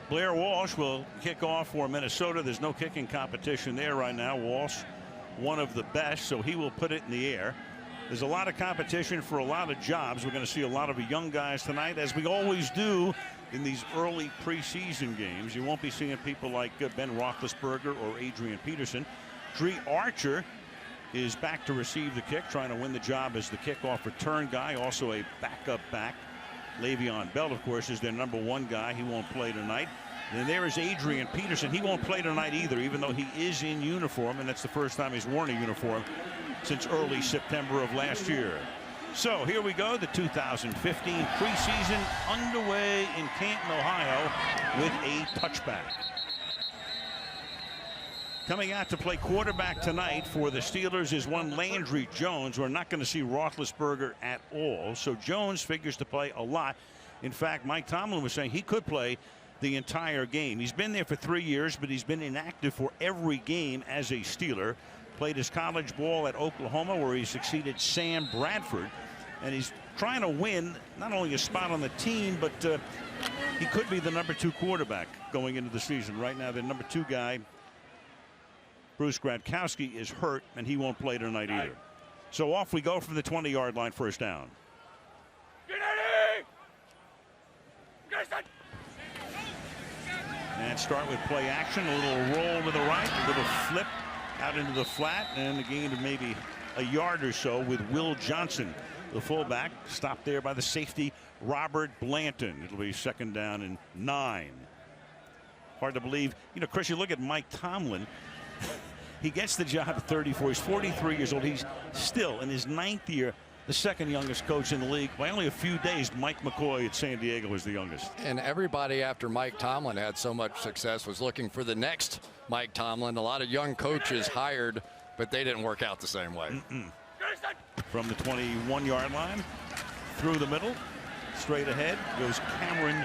Blair Walsh will kick off for Minnesota. There's no kicking competition there right now. Walsh, one of the best, so he will put it in the air. There's a lot of competition for a lot of jobs. We're going to see a lot of young guys tonight, as we always do in these early preseason games. You won't be seeing people like Ben Roethlisberger or Adrian Peterson. Dree Archer is back to receive the kick, trying to win the job as the kickoff return guy, also a backup back. Le'Veon Bell, of course, is their #1 guy. He won't play tonight. And there is Adrian Peterson. He won't play tonight either, even though he is in uniform, and that's the first time he's worn a uniform since early September of last year. So here we go, the 2015 preseason underway in Canton, Ohio, with a touchback. Coming out to play quarterback tonight for the Steelers is one Landry Jones. We're not going to see Roethlisberger at all, so Jones figures to play a lot. In fact, Mike Tomlin was saying he could play the entire game. He's been there for 3 years, but he's been inactive for every game as a Steeler. Played his college ball at Oklahoma, where he succeeded Sam Bradford, and he's trying to win not only a spot on the team, but he could be the #2 quarterback going into the season. Right now, the #2 guy, Bruce Gradkowski, is hurt, and he won't play tonight either. So off we go from the 20-yard line, first down. And start with play action. A little roll to the right, a little flip out into the flat, and a gain of maybe a yard or so with Will Johnson, the fullback, stopped there by the safety, Robert Blanton. It'll be 2nd down and 9. Hard to believe. You know, Chris, you look at Mike Tomlin. He gets the job at 34. He's 43 years old. He's still in his 9th year, the 2nd youngest coach in the league. By only a few days, Mike McCoy at San Diego was the youngest. And everybody after Mike Tomlin had so much success was looking for the next Mike Tomlin. A lot of young coaches hired, but they didn't work out the same way. From the 21-yard line, through the middle, straight ahead goes Cameron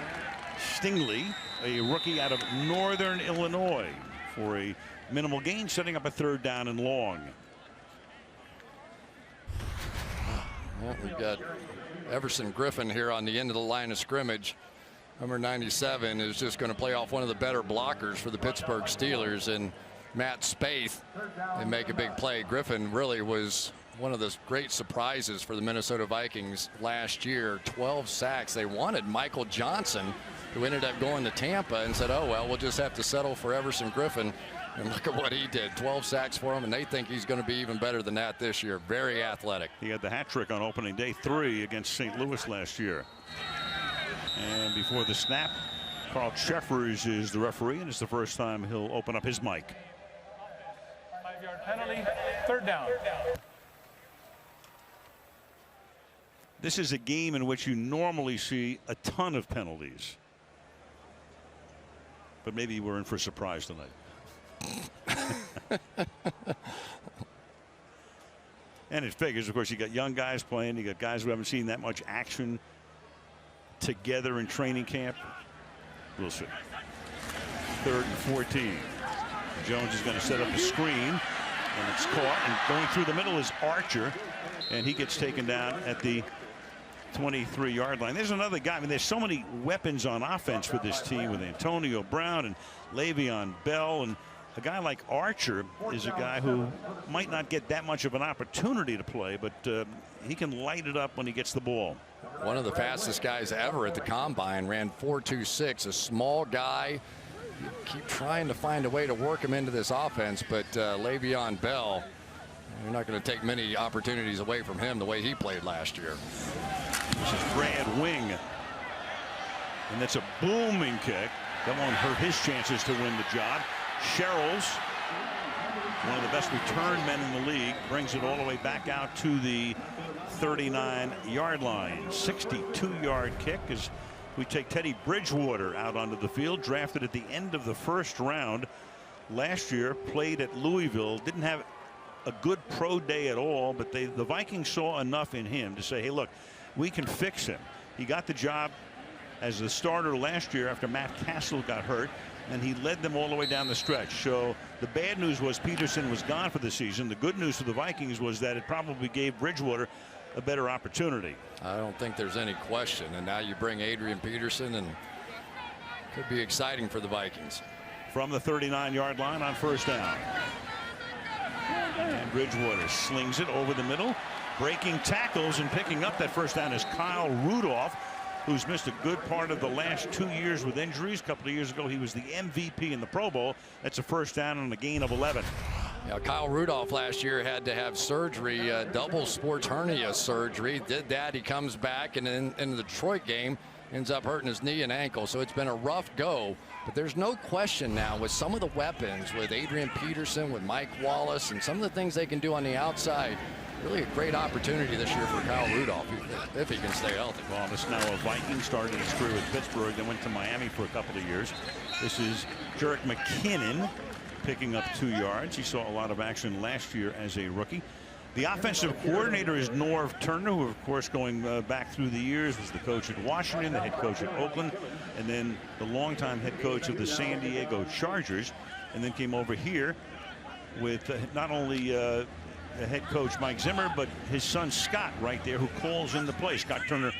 Stingley, a rookie out of Northern Illinois, for a minimal gain, setting up a 3rd down and long. Well, we've got Everson Griffin here on the end of the line of scrimmage. Number 97 is just going to play off one of the better blockers for the Pittsburgh Steelers, and Matt Spaeth, and make a big play. Griffin really was one of the great surprises for the Minnesota Vikings last year. 12 sacks. They wanted Michael Johnson, who ended up going to Tampa, and said, oh, well, we'll just have to settle for Everson Griffin. And look at what he did. 12 sacks for him, and they think he's going to be even better than that this year. Very athletic. He had the hat trick on opening day 3 against St. Louis last year. And before the snap, Carl Cheffers is the referee, and it's the first time he'll open up his mic. 5-yard penalty, 3rd down. This is a game in which you normally see a ton of penalties. But maybe we're in for a surprise tonight. And it figures, of course, you got young guys playing, you got guys who haven't seen that much action together in training camp. We'll see. 3rd and 14. Jones is going to set up a screen, and it's caught, and going through the middle is Archer, and he gets taken down at the 23-yard line. There's another guy. I mean, there's so many weapons on offense for this team, with Antonio Brown and Le'Veon Bell, and a guy like Archer is a guy who might not get that much of an opportunity to play, but he can light it up when he gets the ball. One of the fastest guys ever at the combine, ran 4.26. A small guy. You keep trying to find a way to work him into this offense, but Le'Veon Bell, you're not going to take many opportunities away from him the way he played last year. This is Brad Wing, and that's a booming kick. That won't hurt his chances to win the job. Sherrills, one of the best return men in the league, brings it all the way back out to the 39-yard line. 62-yard kick as we take Teddy Bridgewater out onto the field, drafted at the end of the 1st round last year, played at Louisville, didn't have a good pro day at all, but the Vikings saw enough in him to say, hey, look, we can fix him. He got the job as the starter last year after Matt Castle got hurt, and he led them all the way down the stretch. So the bad news was Peterson was gone for the season. The good news for the Vikings was that it probably gave Bridgewater a better opportunity. I don't think there's any question. And now you bring Adrian Peterson, and Could be exciting for the Vikings. From the 39-yard line on first down. And Bridgewater slings it over the middle. Breaking tackles and picking up that first down is Kyle Rudolph, who's missed a good part of the last 2 years with injuries. A couple of years ago, he was the MVP in the Pro Bowl. That's a first down and a gain of 11. Yeah, Kyle Rudolph last year had to have surgery, double sports hernia surgery. Did that. He comes back, and then in the Detroit game, ends up hurting his knee and ankle. So it's been a rough go. But there's no question now with some of the weapons, with Adrian Peterson, with Mike Wallace, and some of the things they can do on the outside. Really a great opportunity this year for Kyle Rudolph if he can stay healthy. Wallace, now a Viking, started his career with Pittsburgh, then went to Miami for a couple of years. This is Jerick McKinnon picking up 2 yards. He saw a lot of action last year as a rookie. The offensive coordinator is Norv Turner, who, of course, going back through the years, was the coach at Washington, the head coach at Oakland, and then the longtime head coach of the San Diego Chargers, and then came over here with not only the head coach Mike Zimmer, but his son Scott right there, who calls in the play. Scott Turner,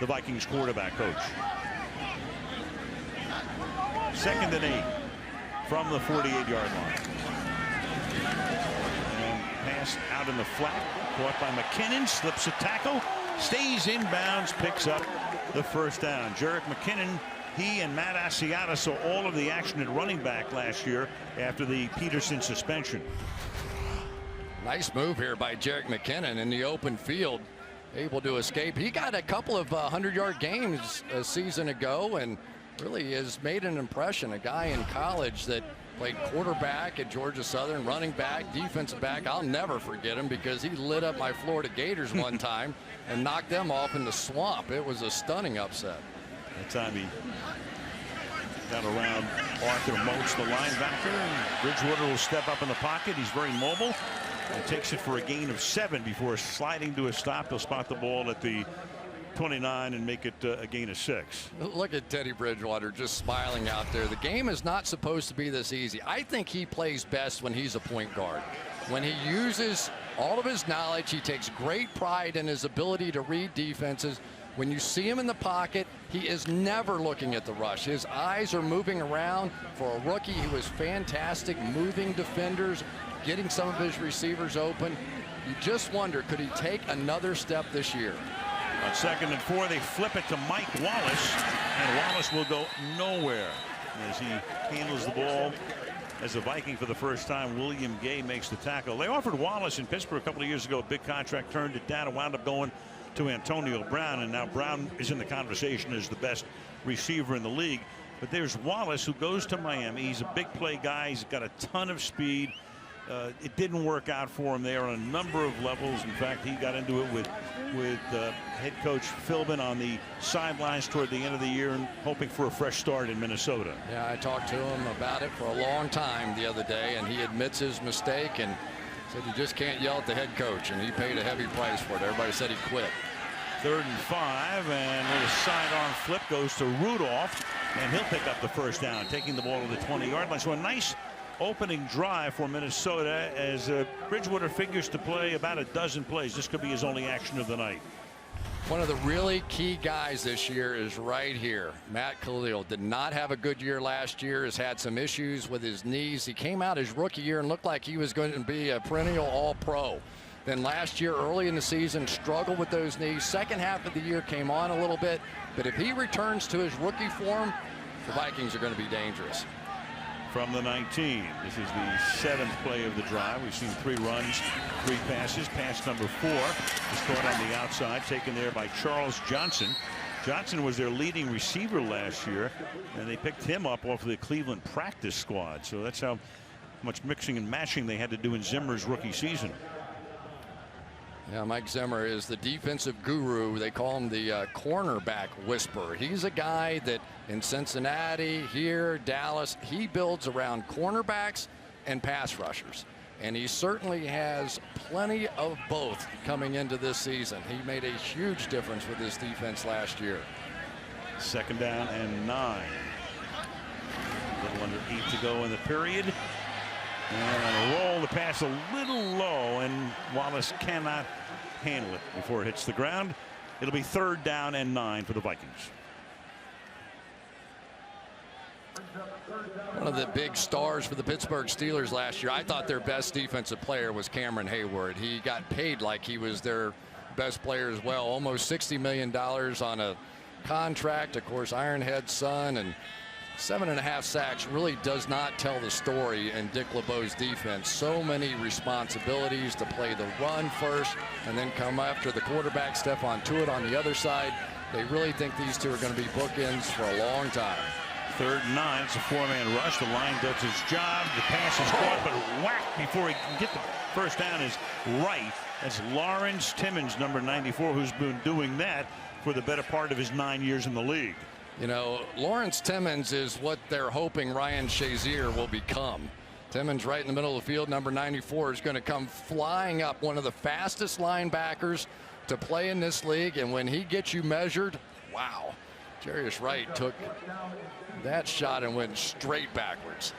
the Vikings quarterback coach. 2nd and 8 from the 48-yard line. Pass out in the flat, caught by McKinnon, slips a tackle, stays in bounds, picks up the first down. Jerick McKinnon, he and Matt Asiata saw all of the action at running back last year after the Peterson suspension. Nice move here by Jerick McKinnon in the open field, able to escape. He got a couple of 100-yard games a season ago and really has made an impression. A guy in college that played quarterback at Georgia Southern, running back, defensive back. I'll never forget him because he lit up my Florida Gators one time and knocked them off in the swamp. It was a stunning upset. That time he got around Arthur Moats, the linebacker, and Bridgewater will step up in the pocket. He's very mobile and takes it for a gain of 7 before sliding to a stop. He'll spot the ball at the 29 and make it a gain of 6. Look at Teddy Bridgewater just smiling out there. The game is not supposed to be this easy. I think he plays best when he's a point guard. When he uses all of his knowledge, he takes great pride in his ability to read defenses. When you see him in the pocket, he is never looking at the rush. His eyes are moving around. For a rookie, he was fantastic, moving defenders, getting some of his receivers open. You just wonder, could he take another step this year? On 2nd and 4, they flip it to Mike Wallace, and Wallace will go nowhere as he handles the ball. As a Viking for the first time, William Gay makes the tackle. They offered Wallace in Pittsburgh a couple of years ago, a big contract, turned it down and wound up going to Antonio Brown, and now Brown is in the conversation as the best receiver in the league. But there's Wallace, who goes to Miami. He's a big play guy. He's got a ton of speed. It didn't work out for him there on a number of levels. In fact, he got into it with head coach Philbin on the sidelines toward the end of the year and hoping for a fresh start in Minnesota. Yeah, I talked to him about it for a long time the other day, and he admits his mistake and said you just can't yell at the head coach, and he paid a heavy price for it. Everybody said he quit. 3rd and 5, and with a sidearm flip goes to Rudolph, and he'll pick up the first down, taking the ball to the 20-yard line. So a nice opening drive for Minnesota as Bridgewater figures to play about a dozen plays. This could be his only action of the night. One of the really key guys this year is right here. Matt Khalil did not have a good year last year, has had some issues with his knees. He came out his rookie year and looked like he was going to be a perennial all-pro. Then last year, early in the season, struggled with those knees. Second half of the year came on a little bit. But if he returns to his rookie form, the Vikings are going to be dangerous. From the 19, this is the 7th play of the drive. We've seen 3 runs, 3 passes. Pass number 4 is caught on the outside, taken there by Charles Johnson. Johnson was their leading receiver last year, and they picked him up off the Cleveland practice squad. So that's how much mixing and matching they had to do in Zimmer's rookie season. Yeah, Mike Zimmer is the defensive guru. They call him the cornerback whisperer. He's a guy that in Cincinnati, here, Dallas, he builds around cornerbacks and pass rushers. And he certainly has plenty of both coming into this season. He made a huge difference with his defense last year. 2nd down and 9. A little under 8 to go in the period. And on a roll, the pass a little low, and Wallace cannot handle it before it hits the ground. It'll be 3rd down and 9 for the Vikings. one of the big stars for the Pittsburgh Steelers last year. I thought their best defensive player was Cameron Hayward. He got paid like he was their best player as well. Almost $60 million on a contract. Of course, Ironhead's son, and 7.5 sacks really does not tell the story in Dick LeBeau's defense. So many responsibilities to play the run first and then come after the quarterback, Stephon Tuitt on the other side. They really think these two are going to be bookends for a long time. 3rd and 9. It's a 4-man rush. The line does its job. The pass is caught, but whack before he can get the first down is right. That's Lawrence Timmons, number 94, who's been doing that for the better part of his 9 years in the league. You know, Lawrence Timmons is what they're hoping Ryan Shazier will become. Timmons right in the middle of the field, number 94, is going to come flying up, one of the fastest linebackers to play in this league. And when he gets you measured, wow. Jarius Wright took that shot and went straight backwards.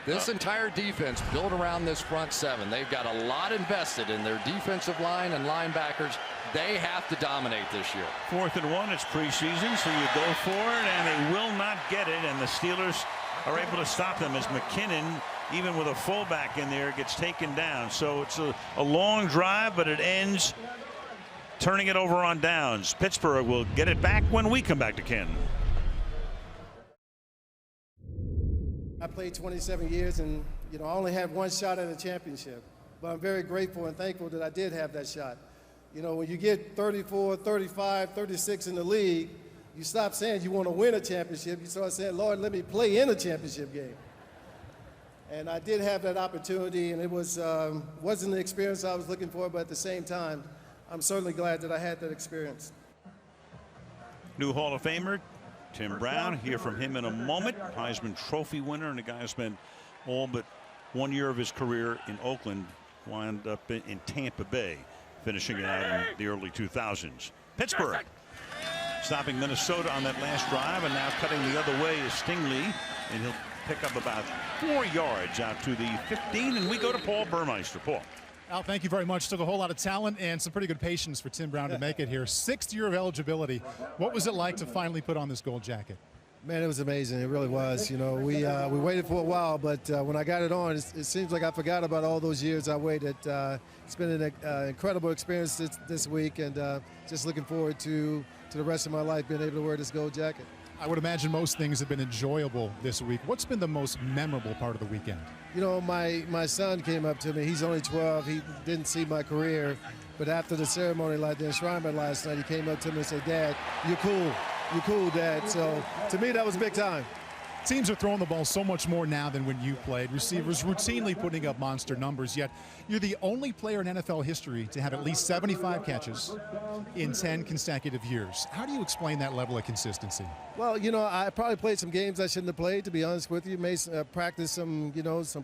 This entire defense built around this front seven. They've got a lot invested in their defensive line and linebackers. They have to dominate this year. 4th and 1. It's preseason, so you go for it, and they will not get it. And the Steelers are able to stop them as McKinnon, even with a fullback in there, gets taken down. So it's a long drive, but it ends turning it over on downs. Pittsburgh will get it back when we come back to Ken. I played 27 years, and I only had one shot at a championship. But I'm very grateful and thankful that I did have that shot. When you get 34, 35, 36 in the league, you stop saying you want to win a championship. You start saying, Lord, let me play in a championship game. And I did have that opportunity, and it wasn't the experience I was looking for, but at the same time, I'm certainly glad that I had that experience. New Hall of Famer Tim Brown. Hear from him in a moment. Heisman Trophy winner, and a guy who spent all but 1 year of his career in Oakland, wound up in Tampa Bay, finishing it out in the early 2000s. Pittsburgh stopping Minnesota on that last drive, and now cutting the other way is Stingley, and he'll pick up about 4 yards out to the 15, and we go to Paul Burmeister. Paul. Al, thank you very much. Took a whole lot of talent and some pretty good patience for Tim Brown to make it here. 6th year of eligibility. What was it like to finally put on this gold jacket? Man, it was amazing. It really was. We waited for a while, but when I got it on, it seems like I forgot about all those years I waited. It's been an incredible experience this week, and just looking forward to the rest of my life being able to wear this gold jacket. I would imagine most things have been enjoyable this week. What's been the most memorable part of the weekend? My son came up to me. He's only 12. He didn't see my career. But after the ceremony, like the enshrinement last night, he came up to me and said, Dad, you're cool. You're cool, Dad. So to me, that was big time. Teams are throwing the ball so much more now than when you played. Receivers routinely putting up monster numbers, yet you're the only player in NFL history to have at least 75 catches in 10 consecutive years. How do you explain that level of consistency? Well, I probably played some games I shouldn't have played, to be honest with you. Practice some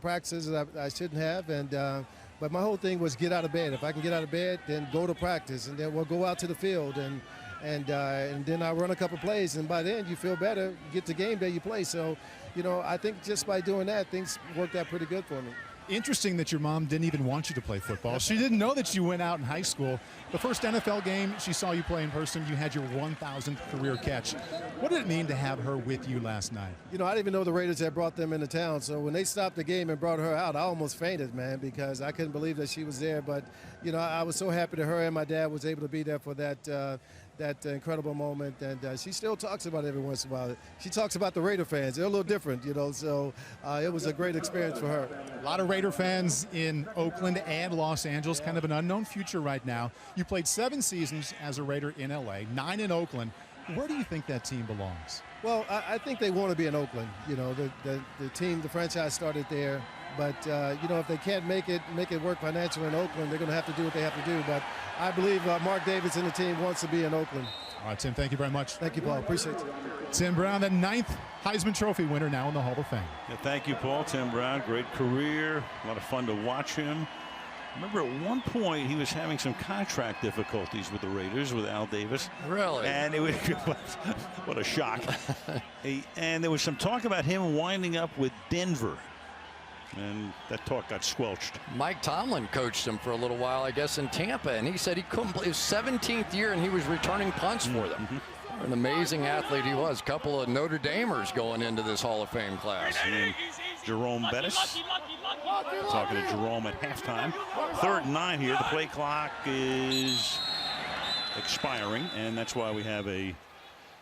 practices that I shouldn't have, and but my whole thing was get out of bed. If I can get out of bed, then go to practice, and then we'll go out to the field, and then I run a couple plays, and by then you feel better. You get to game day, you play. So, I think just by doing that, things worked out pretty good for me. Interesting that your mom didn't even want you to play football. She didn't know that you went out in high school. The first NFL game she saw you play in person, you had your 1,000th career catch. What did it mean to have her with you last night? I didn't even know the Raiders had brought them into town. So when they stopped the game and brought her out, I almost fainted, man, because I couldn't believe that she was there. But, I was so happy that her and my dad was able to be there for that incredible moment, and she still talks about it every once in a while. She talks about the Raider fans. They're a little different, so it was a great experience for her. A lot of Raider fans in Oakland and Los Angeles, kind of an unknown future right now. You played 7 seasons as a Raider in LA, 9 in Oakland. Where do you think that team belongs? Well, I think they want to be in Oakland. The team, the franchise started there. But, if they can't make it work financially in Oakland, they're going to have to do what they have to do. But I believe Mark Davis and the team wants to be in Oakland. All right, Tim, thank you very much. Thank you, Paul. Appreciate it. Tim Brown, the 9th Heisman Trophy winner, now in the Hall of Fame. Yeah, thank you, Paul. Tim Brown, great career. A lot of fun to watch him. I remember at one point he was having some contract difficulties with the Raiders, with Al Davis. Really? And it was, what a shock. And there was some talk about him winding up with Denver. And that talk got squelched. Mike Tomlin coached him for a little while, I guess, in Tampa, and he said he couldn't play his 17th year, and he was returning punts for them. An amazing athlete he was. A couple of Notre Damers going into this Hall of Fame class. And Jerome Bettis talking to Jerome at halftime. 3rd and 9 here. The play clock is expiring, and that's why we have a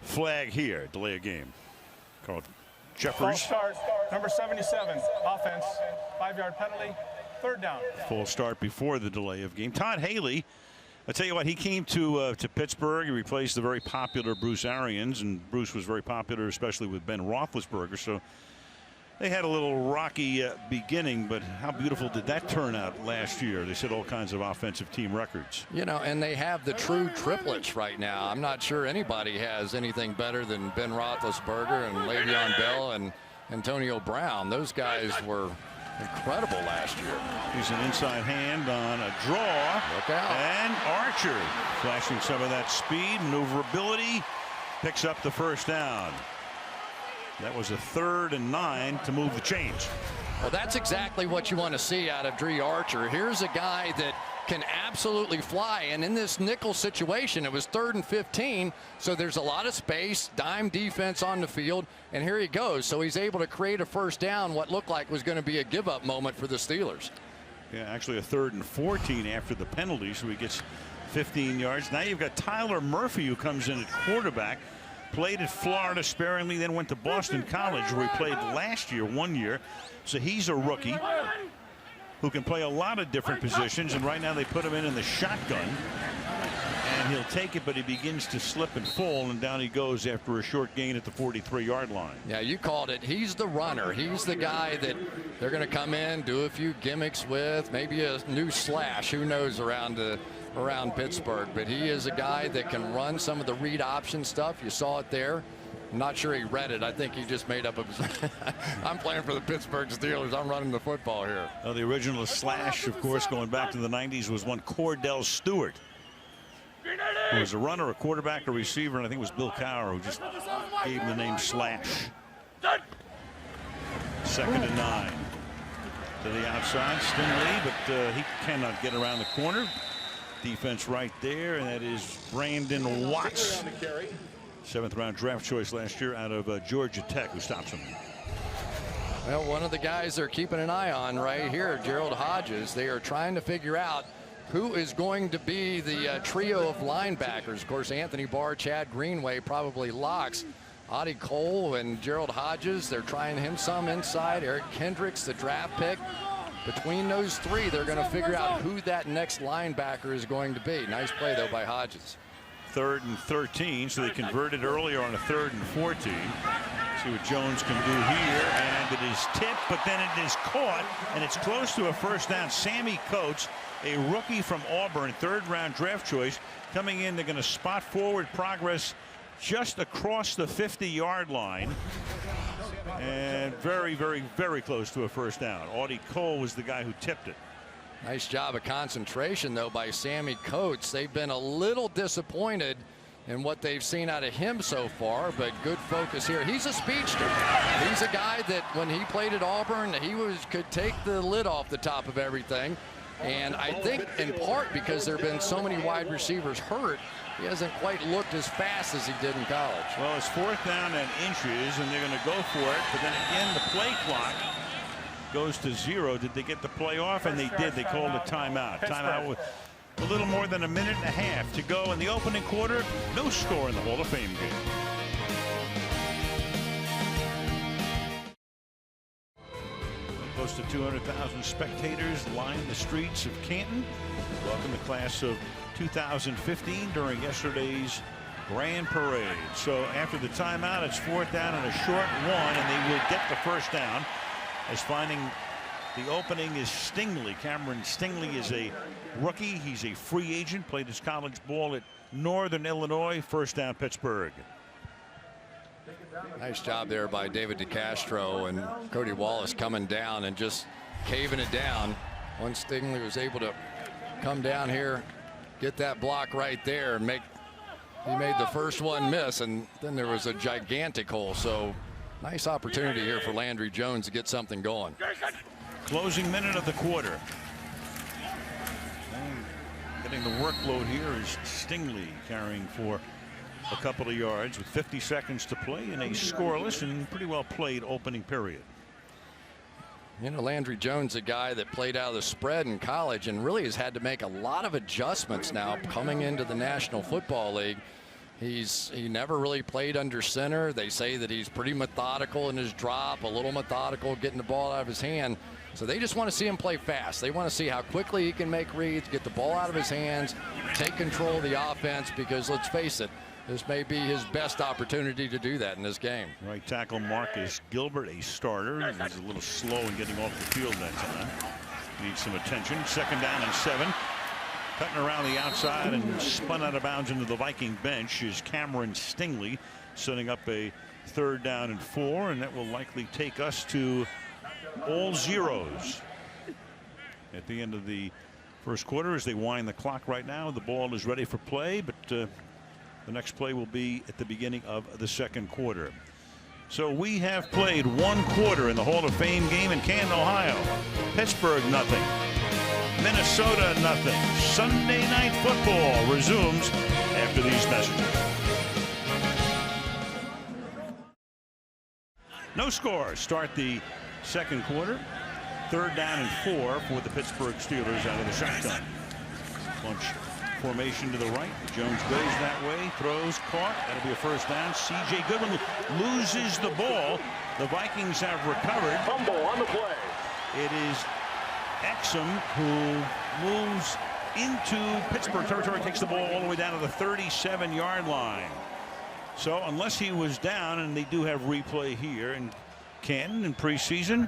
flag here. Delay a game. Called False Jeffers. start, number 77, offense, 5-yard penalty, 3rd down. Full start before the delay of game. Todd Haley, I tell you what, he came to Pittsburgh. He replaced the very popular Bruce Arians, and Bruce was very popular, especially with Ben Roethlisberger. So they had a little rocky beginning, but how beautiful did that turn out last year? They set all kinds of offensive team records. You know, and they have the true triplets right now. I'm not sure anybody has anything better than Ben Roethlisberger and Le'Veon Bell and Antonio Brown. Those guys were incredible last year. He's an inside hand on a draw. Look out. And Archer flashing some of that speed, maneuverability, picks up the 1st down. That was a 3rd and 9 to move the chains. Well, that's exactly what you want to see out of Dre Archer. Here's a guy that can absolutely fly, and in this nickel situation, it was 3rd and 15, so there's a lot of space, dime defense on the field, and here he goes. So he's able to create a 1st down, what looked like was going to be a give-up moment for the Steelers. Yeah, actually a 3rd and 14 after the penalty, so he gets 15 yards. Now you've got Tyler Murphy, who comes in at quarterback. Played at Florida sparingly, then went to Boston College, where he played last year, 1 year. So he's a rookie who can play a lot of different positions, and right now they put him in the shotgun, and he'll take it, but he begins to slip and fall, and down he goes after a short gain at the 43-yard line. Yeah, you called it. He's the runner. He's the guy that they're going to come in, do a few gimmicks with, maybe a new slash, who knows, around Pittsburgh. But he is a guy that can run some of the read option stuff. You saw it there. I'm not sure he read it. I think he just made up I'm playing for the Pittsburgh Steelers. I'm running the football here. Well, the original slash, of course, going back to the 90s, was one Cordell Stewart, who was a runner, a quarterback, a receiver, and I think it was Bill Cowher who just gave him the name Slash. 2nd and 9. To the outside, Stingley, but he cannot get around the corner. Defense right there, and that is Brandon Watts. 7th round draft choice last year out of Georgia Tech, who stops him. Well, one of the guys they're keeping an eye on right here, Gerald Hodges. They are trying to figure out who is going to be the trio of linebackers. Of course, Anthony Barr, Chad Greenway probably locks. Audie Cole and Gerald Hodges, they're trying him some inside. Eric Kendricks, the draft pick. Between those three, they're going to figure out who that next linebacker is going to be. Nice play, though, by Hodges. 3rd and 13, so they converted earlier on a 3rd and 14. See what Jones can do here, and it is tipped, but then it is caught, and it's close to a 1st down. Sammy Coates, a rookie from Auburn, 3rd round draft choice, coming in. They're going to spot forward progress just across the 50-yard line, and very, very, very close to a 1st down. Audie Cole was the guy who tipped it. Nice job of concentration, though, by Sammy Coates. They've been a little disappointed in what they've seen out of him so far, but good focus here. He's a speedster. He's a guy that when he played at Auburn, he could take the lid off the top of everything. And I think in part because there have been so many wide receivers hurt, he hasn't quite looked as fast as he did in college. Well, it's 4th down and inches, and they're going to go for it. But then again, the play clock goes to 0. Did they get the play off? And they did. They called a timeout. Timeout with a little more than a minute and a half to go in the opening quarter. No score in the Hall of Fame game. Close to 200,000 spectators line the streets of Canton. Welcome the class of 2015 during yesterday's grand parade. So after the timeout, it's 4th down and a short 1, and they will get the 1st down, as finding the opening is Stingley. Cameron Stingley is a rookie. He's a free agent, played his college ball at Northern Illinois. 1st down, Pittsburgh. Nice job there by David DeCastro and Cody Wallace coming down and just caving it down. Once Stingley was able to come down here, get that block right there, and he made the first one miss, and then there was a gigantic hole. So nice opportunity here for Landry Jones to get something going. Closing minute of the quarter. And getting the workload here is Stingley, carrying for a couple of yards with 50 seconds to play in a scoreless and pretty well played opening period. You know, Landry Jones, a guy that played out of the spread in college and really has had to make a lot of adjustments now coming into the National Football League. He never really played under center. They say that he's pretty methodical in his drop, a little methodical getting the ball out of his hand. So they just want to see him play fast. They want to see how quickly he can make reads, get the ball out of his hands, take control of the offense, because let's face it, this may be his best opportunity to do that in this game. Right tackle Marcus Gilbert, a starter. He's a little slow in getting off the field that time. Needs some attention. 2nd down and 7. Cutting around the outside and spun out of bounds into the Viking bench is Cameron Stingley, setting up a 3rd down and 4, and that will likely take us to all zeros at the end of the first quarter as they wind the clock right now. The ball is ready for play, but the next play will be at the beginning of the second quarter. So we have played 1 quarter in the Hall of Fame game in Canton, Ohio. Pittsburgh nothing. Minnesota nothing. Sunday Night Football resumes after these messages. No scores. Start the second quarter. 3rd down and 4 for the Pittsburgh Steelers out of the shotgun. Bunch formation to the right. Jones goes that way, throws, caught. That'll be a 1st down. C.J. Goodwin loses the ball. The Vikings have recovered. Fumble on the play. It is Exum who moves into Pittsburgh territory, takes the ball all the way down to the 37-yard line. So unless he was down, and they do have replay here in Canton in preseason,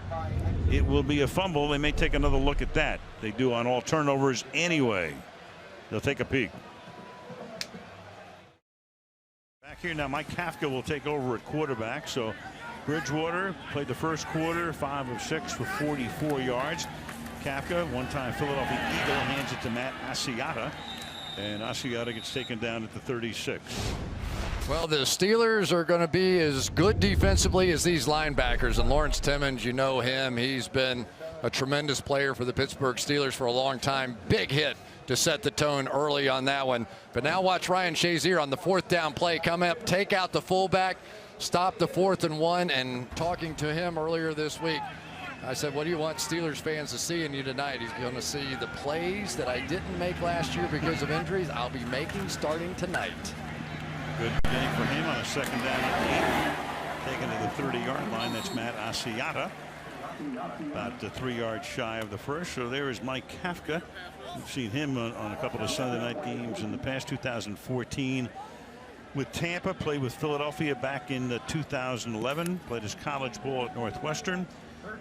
it will be a fumble. They may take another look at that. They do on all turnovers anyway. They'll take a peek. Back here now, Mike Kafka will take over at quarterback. So Bridgewater played the first quarter, 5 of 6 for 44 yards. Kafka, one-time Philadelphia Eagle, hands it to Matt Asiata, and Asiata gets taken down at the 36. Well, the Steelers are going to be as good defensively as these linebackers. And Lawrence Timmons, you know him. He's been a tremendous player for the Pittsburgh Steelers for a long time. Big hit to set the tone early on that one. But now watch Ryan Shazier on the 4th down play come up, take out the fullback, stop the 4th and 1. And talking to him earlier this week, I said, what do you want Steelers fans to see in you tonight? He's going to see the plays that I didn't make last year because of injuries I'll be making starting tonight. Good beginning for him on a 2nd down and 8. Taken to the 30-yard line. That's Matt Asiata. About 3 yards shy of the first. So there is Mike Kafka. We've seen him on a couple of Sunday night games in the past. 2014 with Tampa. Played with Philadelphia back in 2011. Played his college ball at Northwestern.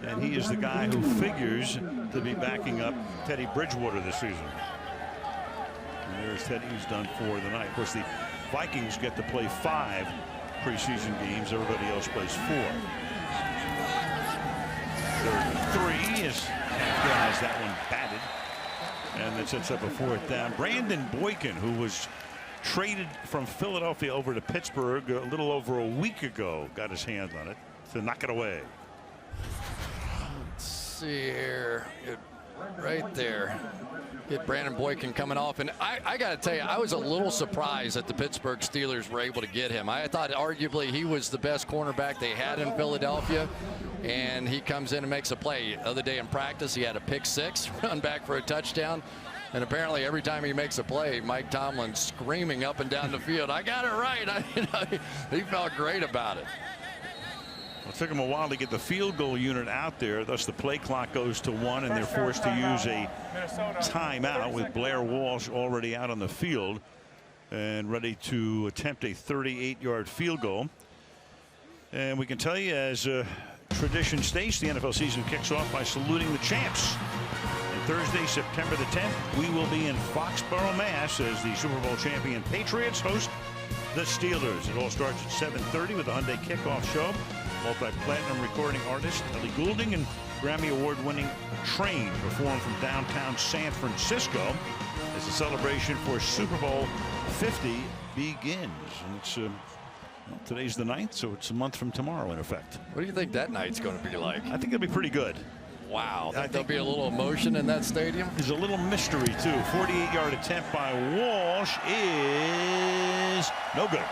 And he is the guy who figures to be backing up Teddy Bridgewater this season. And there's Teddy, who's done 4 the night. Of course, the Vikings get to play 5 preseason games. Everybody else plays 4. 3rd and 3 as Kafka has that one batted. And that sets up a 4th down. Brandon Boykin, who was traded from Philadelphia over to Pittsburgh a little over a week ago, got his hands on it to knock it away. Let's see here. Right there. Get Brandon Boykin coming off. And I got to tell you, I was a little surprised that the Pittsburgh Steelers were able to get him. I thought arguably he was the best cornerback they had in Philadelphia. And he comes in and makes a play. The other day in practice, he had a pick 6, run back for a touchdown. And apparently every time he makes a play, Mike Tomlin's screaming up and down the field, I got it right. He felt great about it. It took them a while to get the field goal unit out there. Thus the play clock goes to 1, and they're forced to use a timeout with Blair Walsh already out on the field and ready to attempt a 38-yard field goal. And we can tell you, as tradition states, the NFL season kicks off by saluting the champs. And Thursday, September the 10th, we will be in Foxborough, Mass. as the Super Bowl champion Patriots host the Steelers. It all starts at 7:30 with a Hyundai kickoff show. Multi-platinum recording artist Ellie Goulding and Grammy Award-winning Train perform from downtown San Francisco as the celebration for Super Bowl 50 begins. And it's well, today's the 9th, so it's a month from tomorrow in effect. What do you think that night's going to be like? I think it'll be pretty good. Wow. I think there'll be a little emotion in that stadium. There's a little mystery, too. 48-yard attempt by Walsh is no good.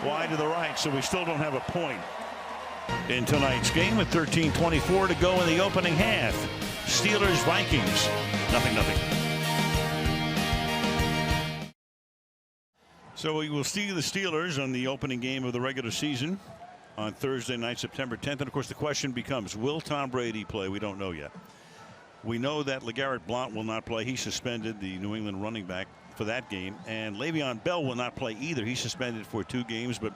Wide to the right, so we still don't have a point in tonight's game with 13:24 to go in the opening half. Steelers, Vikings, 0-0. So we will see the Steelers on the opening game of the regular season on Thursday night, September 10th. And of course, the question becomes, will Tom Brady play? We don't know yet. We know that LeGarrette Blount will not play. He suspended, the New England running back, for that game. And Le'Veon Bell will not play either. He's suspended for 2 games, but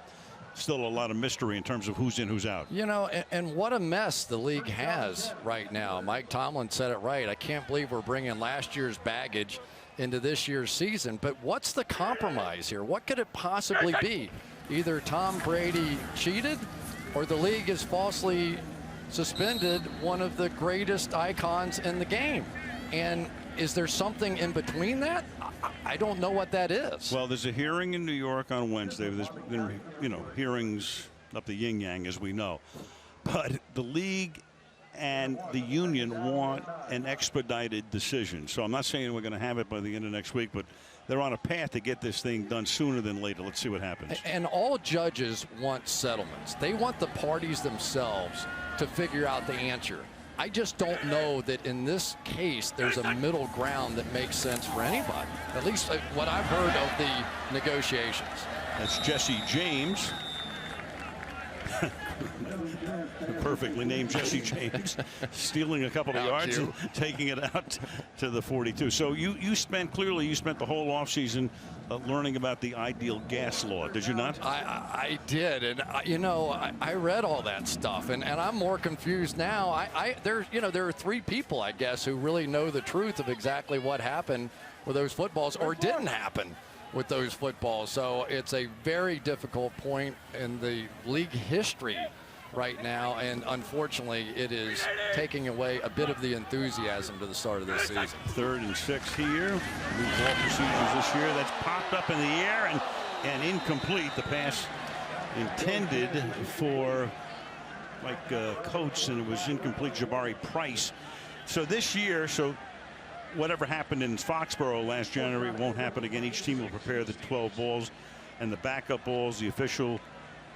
still a lot of mystery in terms of who's in, who's out. You know, and what a mess the league has right now. Mike Tomlin said it right. I can't believe we're bringing last year's baggage into this year's season. But what's the compromise here? What could it possibly be? Either Tom Brady cheated or the league has falsely suspended one of the greatest icons in the game. And is there something in between that? I don't know what that is. Well, there's a hearing in New York on Wednesday. There's been, hearings up the yin yang, as we know. But the league and the union want an expedited decision. So I'm not saying we're going to have it by the end of next week, but they're on a path to get this thing done sooner than later. Let's see what happens. And all judges want settlements. They want the parties themselves to figure out the answer. I just don't know that in this case there's a middle ground that makes sense for anybody, at least what I've heard of the negotiations. That's Jesse James. Perfectly named Jesse James, stealing a couple of yards and taking it out to the 42. So you spent the whole offseason learning about the ideal gas law, did you not? I did, and I read all that stuff, and I'm more confused now. There are 3 people, I guess, who really know the truth of exactly what happened with those footballs or didn't happen with those footballs. So it's a very difficult point in the league history right now, and unfortunately it is taking away a bit of the enthusiasm to the start of this season. 3rd and 6 here. New ball procedures this year. That's popped up in the air and incomplete. The pass intended for Mike Coates, and it was incomplete. Jabari Price. So this year, whatever happened in Foxborough last January won't happen again. Each team will prepare the 12 balls and the backup balls. The official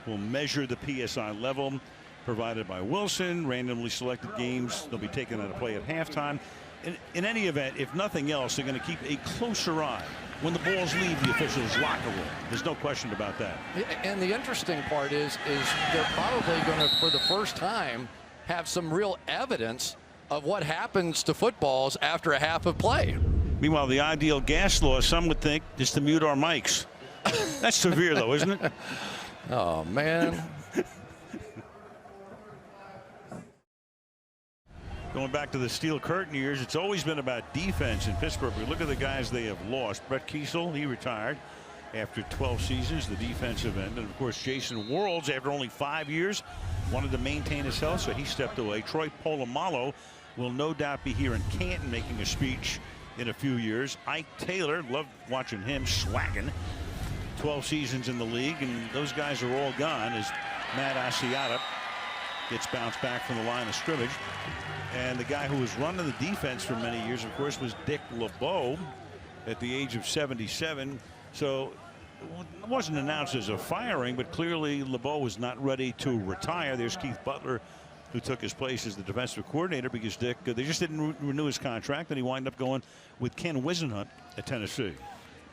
will measure the PSI level provided by Wilson. Randomly selected games, they'll be taken out of play at halftime. In any event, if nothing else, they're going to keep a closer eye when the balls leave the officials' locker room. There's no question about that. And the interesting part is they're probably going to, for the first time, have some real evidence of what happens to footballs after a half of play. Meanwhile, the ideal gas law, some would think, is to mute our mics. That's severe, though, isn't it? Oh, man. Going back to the Steel Curtain years, it's always been about defense in Pittsburgh. We look at the guys they have lost. Brett Kiesel, he retired after 12 seasons, the defensive end. And, of course, Jason Worlds, after only 5 years, wanted to maintain his health, so he stepped away. Troy Polamalu will no doubt be here in Canton making a speech in a few years. Ike Taylor, loved watching him swagging. 12 seasons in the league, and those guys are all gone as Matt Asiata gets bounced back from the line of scrimmage. And the guy who was running the defense for many years, of course, was Dick LeBeau at the age of 77. So it wasn't announced as a firing, but clearly LeBeau was not ready to retire. There's Keith Butler, who took his place as the defensive coordinator, because Dick, they just didn't renew his contract, and he wound up going with Ken Wisenhunt at Tennessee.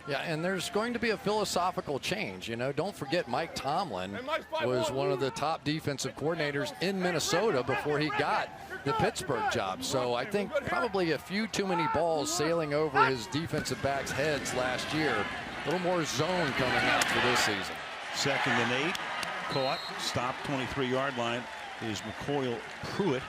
Yeah, and there's going to be a philosophical change. Don't forget Mike Tomlin was one of the top defensive coordinators in Minnesota before he got the Pittsburgh job. So I think probably a few too many balls sailing over his defensive backs' heads last year. A little more zone coming out for this season. 2nd and 8. Caught. Stopped. 23-yard line is McCoyle Pruitt,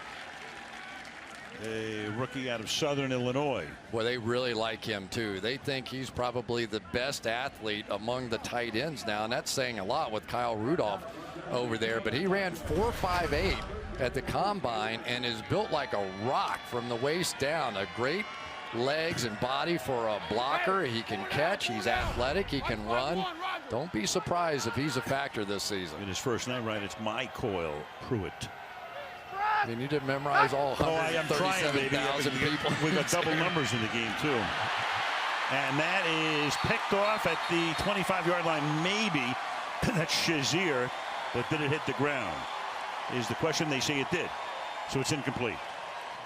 a rookie out of Southern Illinois. Well, they really like him too. They think he's probably the best athlete among the tight ends now, and that's saying a lot with Kyle Rudolph over there. But he ran 4.58 at the combine and is built like a rock from the waist down. A great legs and body for a blocker. He can catch. He's athletic. He can run. Don't be surprised if he's a factor this season. In his first name, right? It's McCoyle Pruitt. I mean, you didn't memorize all I am trying, baby. 137,000 people. We got double numbers in the game, too. And that is picked off at the 25-yard line, maybe. That's Shazier, but did it hit the ground? Is the question. They say it did. So it's incomplete.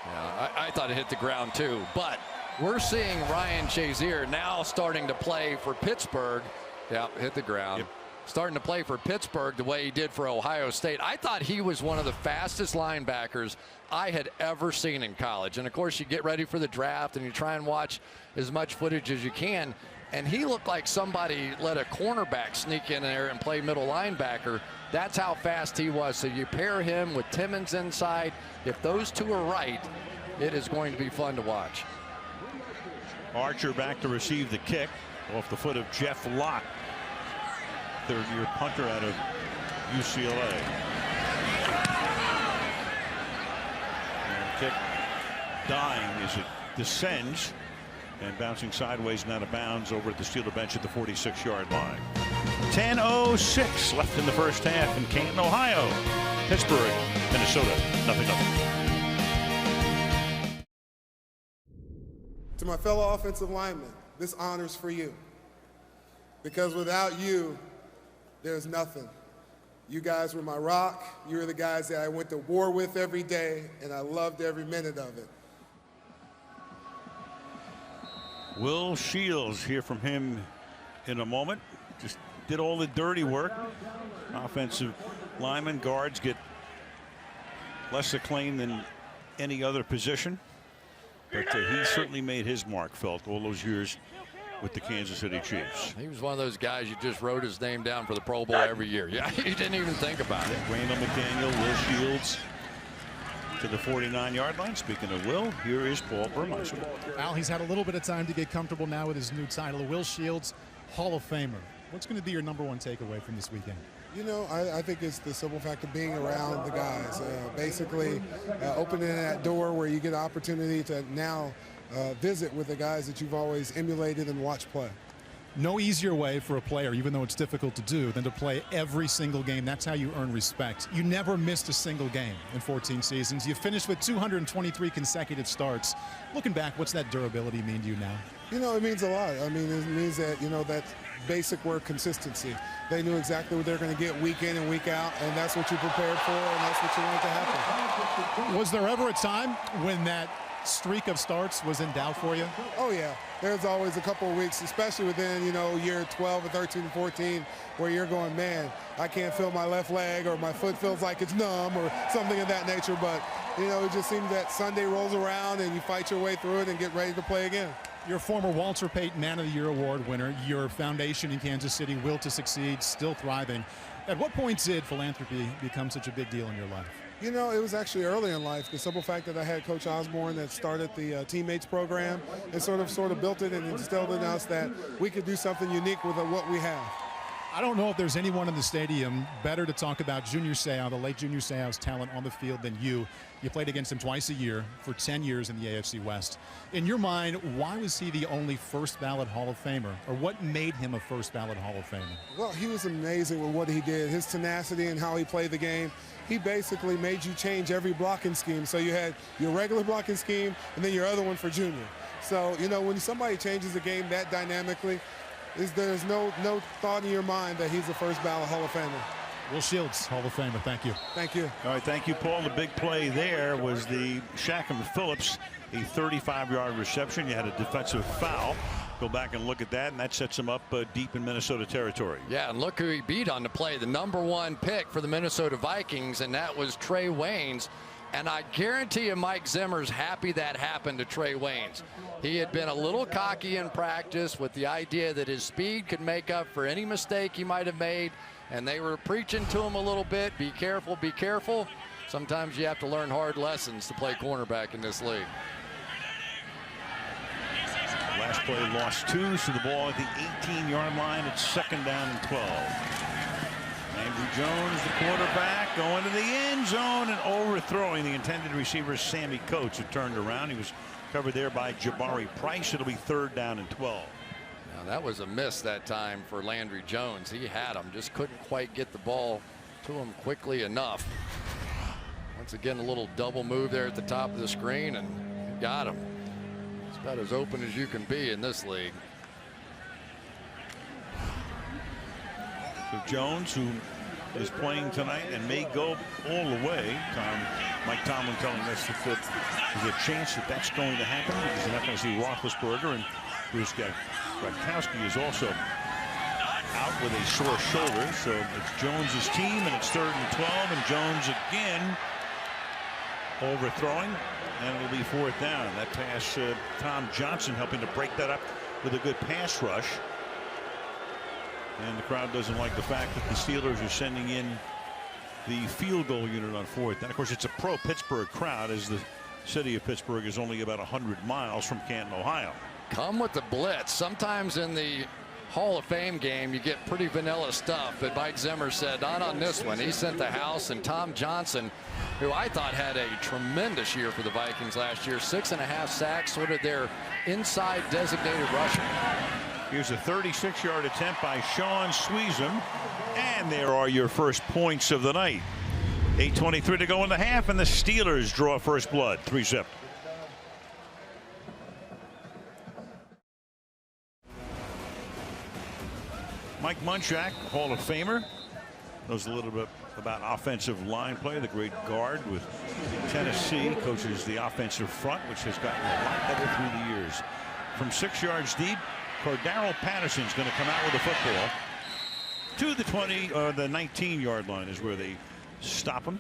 Yeah, I thought it hit the ground, too. But we're seeing Ryan Shazier now starting to play for Pittsburgh. Yeah, hit the ground. Yep. Starting to play for Pittsburgh the way he did for Ohio State. I thought he was one of the fastest linebackers I had ever seen in college. And, of course, you get ready for the draft and you try and watch as much footage as you can. And he looked like somebody let a cornerback sneak in there and play middle linebacker. That's how fast he was. So you pair him with Timmons inside. If those two are right, it is going to be fun to watch. Archer back to receive the kick off the foot of Jeff Locke, third-year punter out of UCLA. And kick dying as it descends and bouncing sideways and out of bounds over at the Steeler bench at the 46-yard line. 10:06 left in the first half in Canton, Ohio. Pittsburgh, Minnesota, 0-0. To my fellow offensive linemen, this honor's for you. Because without you, there's nothing. You guys were my rock. You were the guys that I went to war with every day, and I loved every minute of it. Will Shields, hear from him in a moment. Just did all the dirty work. Offensive linemen, guards get less acclaim than any other position. But he certainly made his mark felt all those years with the Kansas City Chiefs. He was one of those guys you just wrote his name down for the Pro Bowl every year. Yeah, you didn't even think about it. Randall McDaniel, Will Shields to the 49-yard line. Speaking of Will, here is Paul Burmeister. Al, he's had a little bit of time to get comfortable now with his new title. Will Shields, Hall of Famer. What's going to be your number one takeaway from this weekend? You know, I think it's the simple fact of being around the guys. Basically, opening that door where you get an opportunity to now visit with the guys that you've always emulated and watched play. No easier way for a player, even though it's difficult to do, than to play every single game. That's how you earn respect. You never missed a single game in 14 seasons. You finished with 223 consecutive starts. Looking back, what's that durability mean to you now? You know, it means a lot. I mean, it means that, you know, that basic word consistency. They knew exactly what they're going to get week in and week out, and that's what you prepared for, and that's what you wanted to happen. Was there ever a time when that streak of starts was in doubt for you? Oh, yeah. There's always a couple of weeks, especially within, you know, year 12 or 13 and 14, where you're going, man, I can't feel my left leg, or my foot feels like it's numb, or something of that nature. But, you know, it just seems that Sunday rolls around and you fight your way through it and get ready to play again. Your former Walter Payton Man of the Year award winner, your foundation in Kansas City, Will to Succeed, still thriving. At what point did philanthropy become such a big deal in your life? You know, it was actually early in life. The simple fact that I had Coach Osborne that started the Teammates program and sort of built it and instilled in us that we could do something unique with what we have. I don't know if there's anyone in the stadium better to talk about Junior Seau, the late Junior Seau's talent on the field than you. You played against him twice a year for 10 years in the AFC West. In your mind, why was he the only first ballot Hall of Famer, or what made him a first ballot Hall of Famer? Well, he was amazing with what he did, his tenacity and how he played the game. He basically made you change every blocking scheme. So you had your regular blocking scheme and then your other one for Junior. So, you know, when somebody changes the game that dynamically, there's no thought in your mind that he's the first ballot Hall of Famer. Will Shields, Hall of Famer. Thank you. Thank you. All right, thank you, Paul. The big play there was the Shackham Phillips, a 35-yard reception. You had a defensive foul. Go back and look at that, and that sets him up deep in Minnesota territory. Yeah, and look who he beat on the play, the #1 pick for the Minnesota Vikings, and that was Trey Waynes. And I guarantee you Mike Zimmer's happy that happened to Trey Waynes. He had been a little cocky in practice with the idea that his speed could make up for any mistake he might have made, and they were preaching to him a little bit, be careful, be careful. Sometimes you have to learn hard lessons to play cornerback in this league. Last play lost 2, so the ball at the 18-yard line. It's 2nd down and 12. Landry Jones, the quarterback, going to the end zone and overthrowing the intended receiver, Sammy Coates, who turned around. He was covered there by Jabari Price. It'll be 3rd down and 12. Now that was a miss that time for Landry Jones. He had him, just couldn't quite get the ball to him quickly enough. Once again, a little double move there at the top of the screen, and got him. It's about as open as you can be in this league. So Jones, who is playing tonight and may go all the way. Mike Tomlin telling us that there's a chance that that's going to happen because you're not going to see Roethlisberger, and Bruce Gronkowski is also out with a sore shoulder. So it's Jones's team, and it's 3rd and 12, and Jones again overthrowing, and it'll be 4th down. That pass, Tom Johnson helping to break that up with a good pass rush. And the crowd doesn't like the fact that the Steelers are sending in the field goal unit on 4th. And of course, it's a pro-Pittsburgh crowd, as the city of Pittsburgh is only about 100 miles from Canton, Ohio. Come with the blitz. Sometimes in the Hall of Fame game, you get pretty vanilla stuff, but Mike Zimmer said not on this one. He sent the house, and Tom Johnson, who I thought had a tremendous year for the Vikings last year, 6.5 sacks, sort of their inside designated rusher. Here's a 36-yard attempt by Sean Sweezum, and there are your first points of the night. 8:23 to go in the half, and the Steelers draw first blood, 3-zip. Mike Munchak, Hall of Famer, knows a little bit about offensive line play. The great guard with Tennessee, coaches the offensive front, which has gotten a lot better through the years. From 6 yards deep, Cordaro Patterson's going to come out with the football to the 20 or the 19-yard line is where they stop him.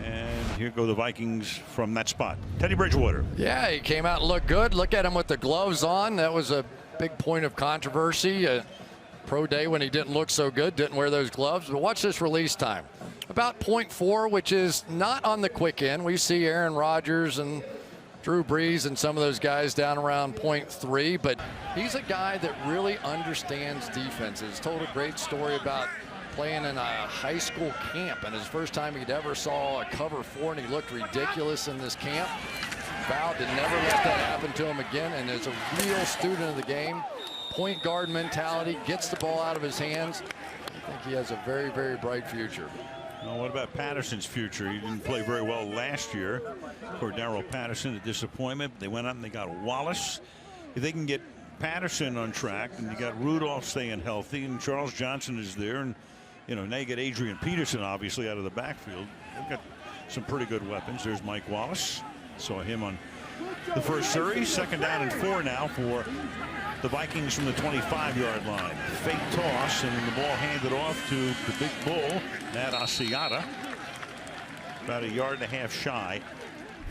And here go the Vikings from that spot. Teddy Bridgewater. Yeah, he came out and looked good. Look at him with the gloves on. That was a big point of controversy. Pro day when he didn't look so good, didn't wear those gloves. But watch this release time. About 0.4, which is not on the quick end. We see Aaron Rodgers and Drew Brees and some of those guys down around 0.3, but he's a guy that really understands defenses. Told a great story about playing in a high school camp, and his first time he'd ever saw a cover 4, and he looked ridiculous in this camp. Vowed to never let that happen to him again, and is a real student of the game. Point guard mentality, gets the ball out of his hands. I think he has a very, very bright future. Well, what about Patterson's future? He didn't play very well last year. Cordaro Patterson, a disappointment. They went out and they got Wallace. If they can get Patterson on track, and you got Rudolph staying healthy, and Charles Johnson is there, and now you get Adrian Peterson obviously out of the backfield. They've got some pretty good weapons. There's Mike Wallace. Saw him on the first series. 2nd down and 4 now for the Vikings from the 25-yard line. Fake toss, and the ball handed off to the big bull, Matt Asiata. About 1.5 yards shy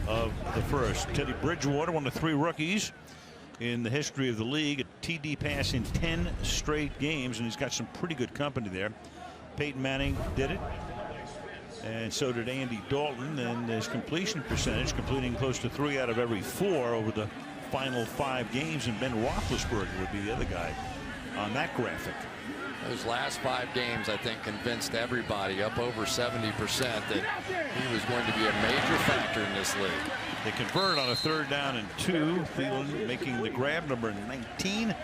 of the first. Teddy Bridgewater, one of 3 rookies in the history of the league. A TD pass in 10 straight games, and he's got some pretty good company there. Peyton Manning did it, and so did Andy Dalton, and his completion percentage, completing close to 3 out of every 4 over the final 5 games, and Ben Roethlisberger would be the other guy on that graphic. Those last 5 games, I think, convinced everybody, up over 70%, that he was going to be a major factor in this league. They convert on a 3rd down and 2. Thielen making the grab, number 19.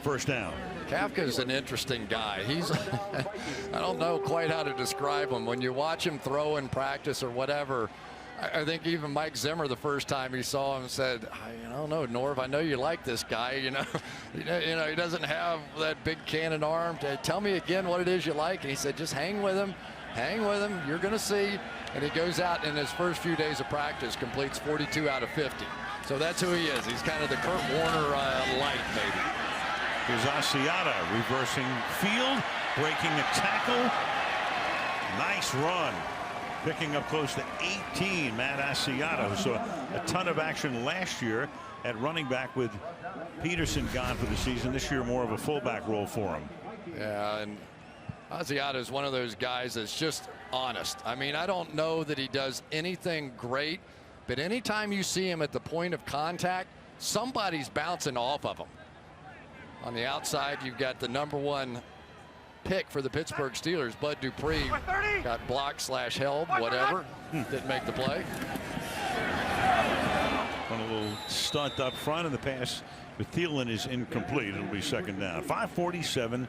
First down. Kafka's an interesting guy. He's I don't know quite how to describe him. When you watch him throw in practice or whatever, I think even Mike Zimmer, the first time he saw him, said, I don't know, Norv, I know you like this guy. He doesn't have that big cannon arm. Tell me again what it is you like. And he said, just hang with him. Hang with him. You're going to see. And he goes out in his first few days of practice, completes 42 out of 50. So that's who he is. He's kind of the Kurt Warner light, maybe. Here's Asiata reversing field, breaking a tackle. Nice run. Picking up close to 18, Matt Asiata, who saw a ton of action last year at running back with Peterson gone for the season. This year, more of a fullback role for him. Yeah, and Asiata is one of those guys that's just honest. I mean, I don't know that he does anything great, but anytime you see him at the point of contact, somebody's bouncing off of him. On the outside, you've got the -- pick for the Pittsburgh Steelers, Bud Dupree, got blocked / held, whatever. Didn't make the play. On a little stunt up front, and the pass with Thielen is incomplete. It'll be 2nd down. 5:47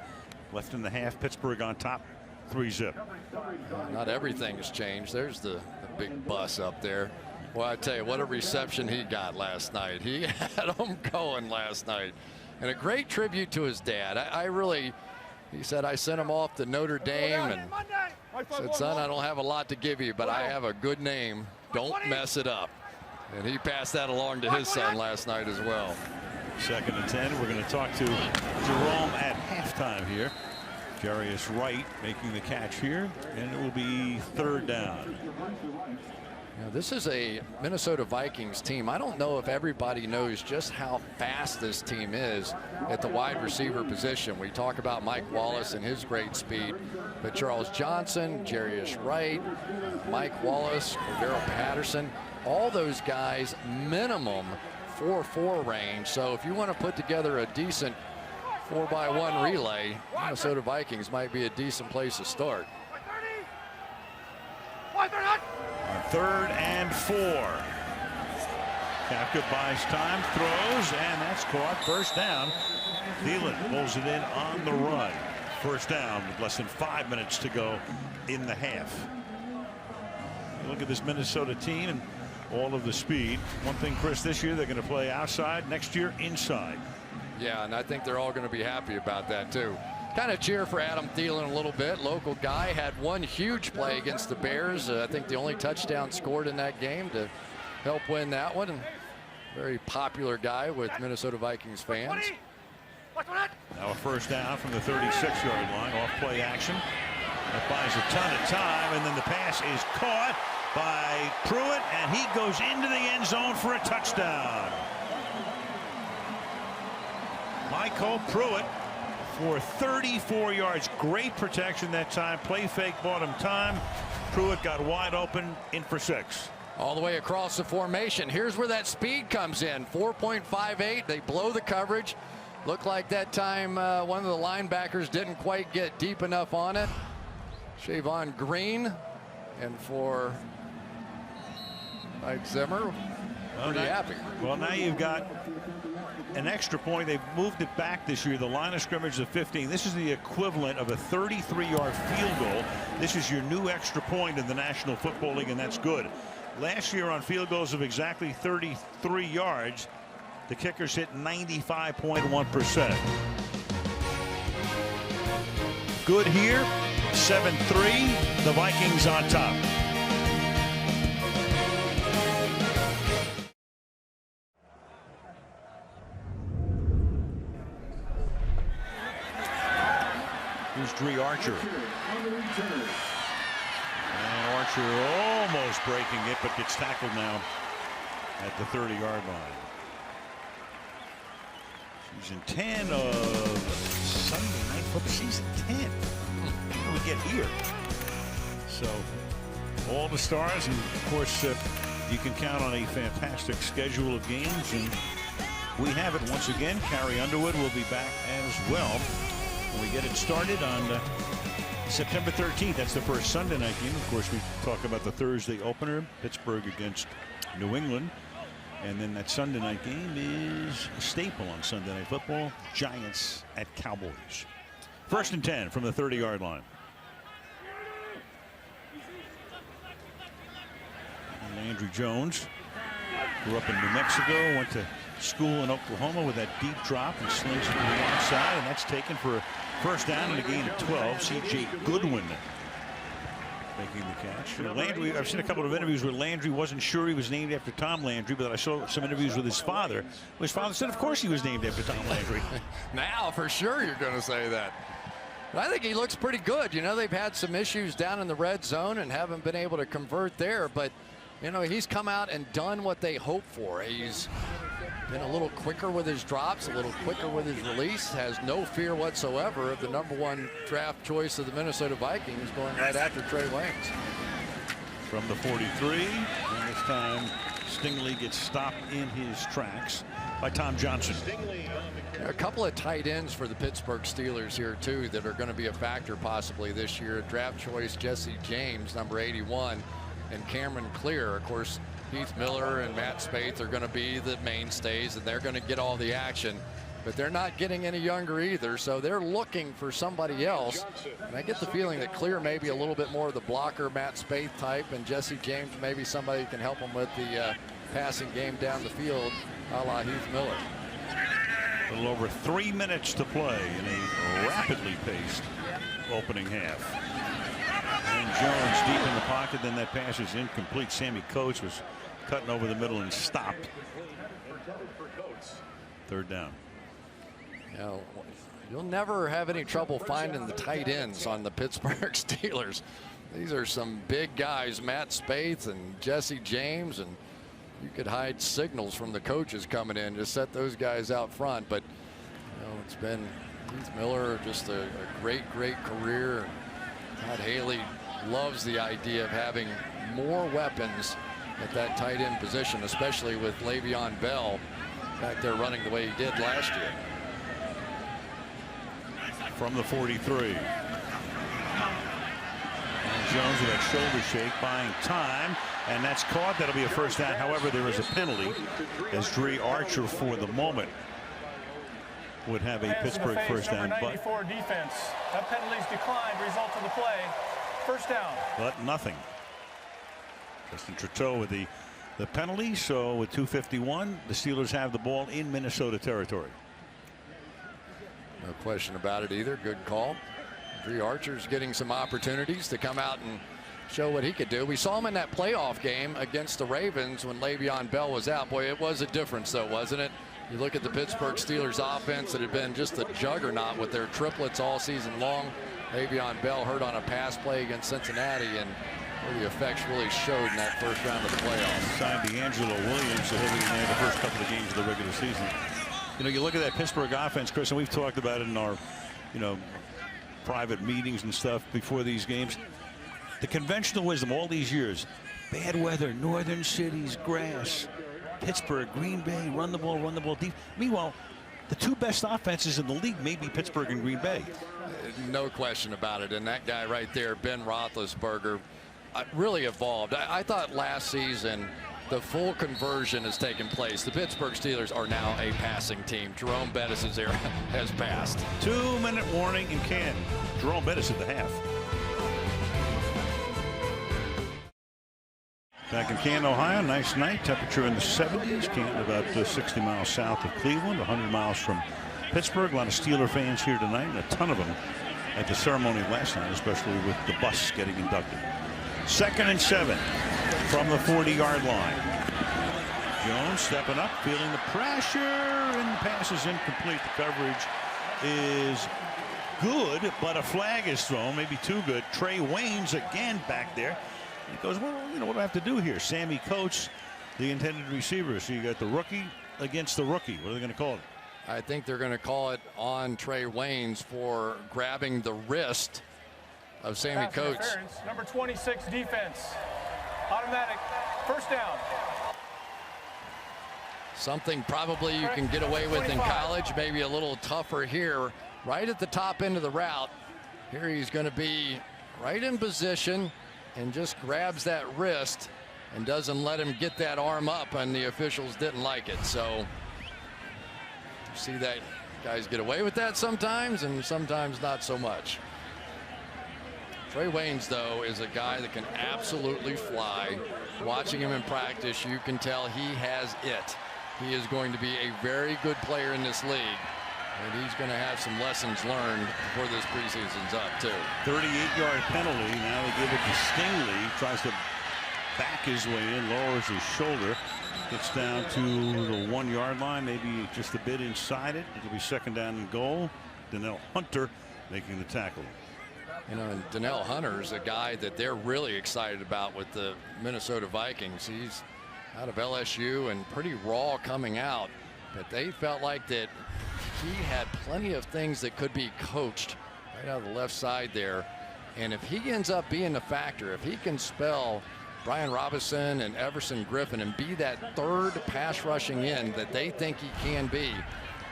left in the half. Pittsburgh on top, 3-zip. Not everything has changed. There's the big bus up there. Well, I tell you, what a reception he got last night. He had him going last night. And a great tribute to his dad. He said, I sent him off to Notre Dame and said, son, I don't have a lot to give you, but I have a good name. Don't mess it up. And he passed that along to his son last night as well. 2nd and 10. We're going to talk to Jerome at halftime here. Jarius Wright making the catch here, and it will be 3rd down. Now, this is a Minnesota Vikings team. I don't know if everybody knows just how fast this team is at the wide receiver position. We talk about Mike Wallace and his great speed, but Charles Johnson, Jarius Wright, Mike Wallace, Cordero Patterson, all those guys minimum 4.4 range. So if you want to put together a decent 4x1 relay, Minnesota Vikings might be a decent place to start. On 3rd and 4. Kafka buys time, throws, and that's caught. 1st down. Thielen pulls it in on the run. 1st down with less than 5 minutes to go in the half. Look at this Minnesota team and all of the speed. One thing, Chris, this year they're going to play outside, next year inside. Yeah, and I think they're all going to be happy about that too. Kind of cheer for Adam Thielen a little bit. Local guy, had one huge play against the Bears. I think the only touchdown scored in that game to help win that one. And very popular guy with Minnesota Vikings fans. Now a 1st down from the 36-yard line off play action. That buys a ton of time, and then the pass is caught by Pruitt, and he goes into the end zone for a touchdown. Michael Pruitt for 34 yards. Great protection that time. Play fake bought him time. Pruitt got wide open, in for 6. All the way across the formation. Here's where that speed comes in. 4.58. They blow the coverage. Looked like that time one of the linebackers didn't quite get deep enough on it. Shavon Green, and for Mike Zimmer, pretty happy. Well, now you've got an extra point. They've moved it back this year. The line of scrimmage is 15. This is the equivalent of a 33-yard field goal. This is your new extra point in the National Football League, and that's good. Last year on field goals of exactly 33 yards, the kickers hit 95.1%. Good here. 7-3. The Vikings on top. Here's Dree Archer. And Archer almost breaking it, but gets tackled now at the 30-yard line. Season 10 of Sunday Night Football. Season 10. How do we get here? So, all the stars, and of course, you can count on a fantastic schedule of games, and we have it once again. Carrie Underwood will be back as well when we get it started on September 13th. That's the first Sunday night game. Of course, we talk about the Thursday opener, Pittsburgh against New England. And then that Sunday night game is a staple on Sunday Night Football, Giants at Cowboys. 1st and 10 from the 30-yard line. Landry Jones grew up in New Mexico, went to school in Oklahoma with that deep drop and slings it to the outside, and that's taken for a 1st down and a gain of 12. C.J. Goodwin making the catch. Landry, I've seen a couple of interviews where Landry wasn't sure he was named after Tom Landry, but I saw some interviews with his father. His father said, of course he was named after Tom Landry. Now, for sure, you're going to say that. But I think he looks pretty good. You know, they've had some issues down in the red zone and haven't been able to convert there, but, you know, he's come out and done what they hoped for. He's been a little quicker with his drops, a little quicker with his release, has no fear whatsoever of the #1 draft choice of the Minnesota Vikings going right after Trey Waynes. From the 43, and this time Stingley gets stopped in his tracks by Tom Johnson. A couple of tight ends for the Pittsburgh Steelers here too that are going to be a factor possibly this year. Draft choice Jesse James, number 81, and Cameron Clear. Of course, Heath Miller and Matt Spaeth are going to be the mainstays, and they're going to get all the action. but they're not getting any younger either, so they're looking for somebody else. And I get the feeling that Clear may be a little bit more of the blocker, Matt Spaeth type, and Jesse James maybe somebody who can help him with the passing game down the field, a la Heath Miller. A little over 3 minutes to play in a rapidly paced opening half. And Jones deep in the pocket, then that pass is incomplete. Sammy Coates was cutting over the middle and stopped. Third down. You know, you'll never have any trouble finding the tight ends on the Pittsburgh Steelers. These are some big guys, Matt Spaeth and Jesse James, and you could hide signals from the coaches coming in, just set those guys out front. But you know, it's been Heath Miller, just a great career. Todd Haley loves the idea of having more weapons at that tight end position, especially with Le'Veon Bell back there running the way he did last year. From the 43. And Jones with that shoulder shake, buying time, and that's caught. That'll be a first down. However, there is a penalty as Dre Archer, for the moment, would have a Pittsburgh first down. Number 94 defense. That penalty's declined. Result of the play. First down. But nothing. Justin Trudeau with the penalty. So with 2:51, the Steelers have the ball in Minnesota territory. No question about it either. Good call. Dre Archer's getting some opportunities to come out and show what he could do. We saw him in that playoff game against the Ravens when Le'Veon Bell was out. Boy, it was a difference though, wasn't it? You look at the Pittsburgh Steelers offense that had been just a juggernaut with their triplets all season long. Le'Veon Bell hurt on a pass play against Cincinnati, and the effects really showed in that first round of the playoffs. Signed D'Angelo Williams, so he'll be in there the first couple of games of the regular season. You know, you look at that Pittsburgh offense, Chris, and we've talked about it in our, you know, private meetings and stuff before these games. The conventional wisdom all these years: bad weather, northern cities, grass. Pittsburgh, Green Bay, run the ball deep. Meanwhile, the two best offenses in the league may be Pittsburgh and Green Bay. No question about it. And that guy right there, Ben Roethlisberger, really evolved. I thought last season the full conversion has taken place. The Pittsburgh Steelers are now a passing team. Jerome Bettis' era has passed. 2-minute warning in Canton. Jerome Bettis at the half. Back in Canton, Ohio, nice night. Temperature in the 70s. Canton about 60 miles south of Cleveland, 100 miles from Pittsburgh. A lot of Steeler fans here tonight, and a ton of them at the ceremony last night, especially with the bus getting inducted. 2nd and 7 from the 40-yard line. Jones stepping up, feeling the pressure, and the pass is incomplete. The coverage is good, but a flag is thrown, maybe too good. Trey Waynes again back there. He goes, well, you know, what do I have to do here? Sammy Coates, the intended receiver. So you got the rookie against the rookie. What are they going to call it? I think they're going to call it on Trey Waynes for grabbing the wrist of Sammy Coates. Number 26 defense. Automatic first down. Something probably you can get away with in college, maybe a little tougher here. Right at the top end of the route. Here he's going to be right in position and just grabs that wrist and doesn't let him get that arm up, and the officials didn't like it. So you see that guys get away with that sometimes, and sometimes not so much. Trey Waynes, though, is a guy that can absolutely fly. Watching him in practice, you can tell he has it. He is going to be a very good player in this league. And he's going to have some lessons learned before this preseason's up, too. 38-yard penalty. Now they give it to Stingley. Tries to back his way in, lowers his shoulder. Gets down to the 1-yard line, maybe just a bit inside it. It'll be 2nd down and goal. Donnell Hunter making the tackle. You know, and Donnell Hunter is a guy that they're really excited about with the Minnesota Vikings. He's out of LSU and pretty raw coming out. But they felt like that he had plenty of things that could be coached right out of the left side there. And if he ends up being a factor, if he can spell Brian Robinson and Everson Griffin and be that third pass rushing end that they think he can be,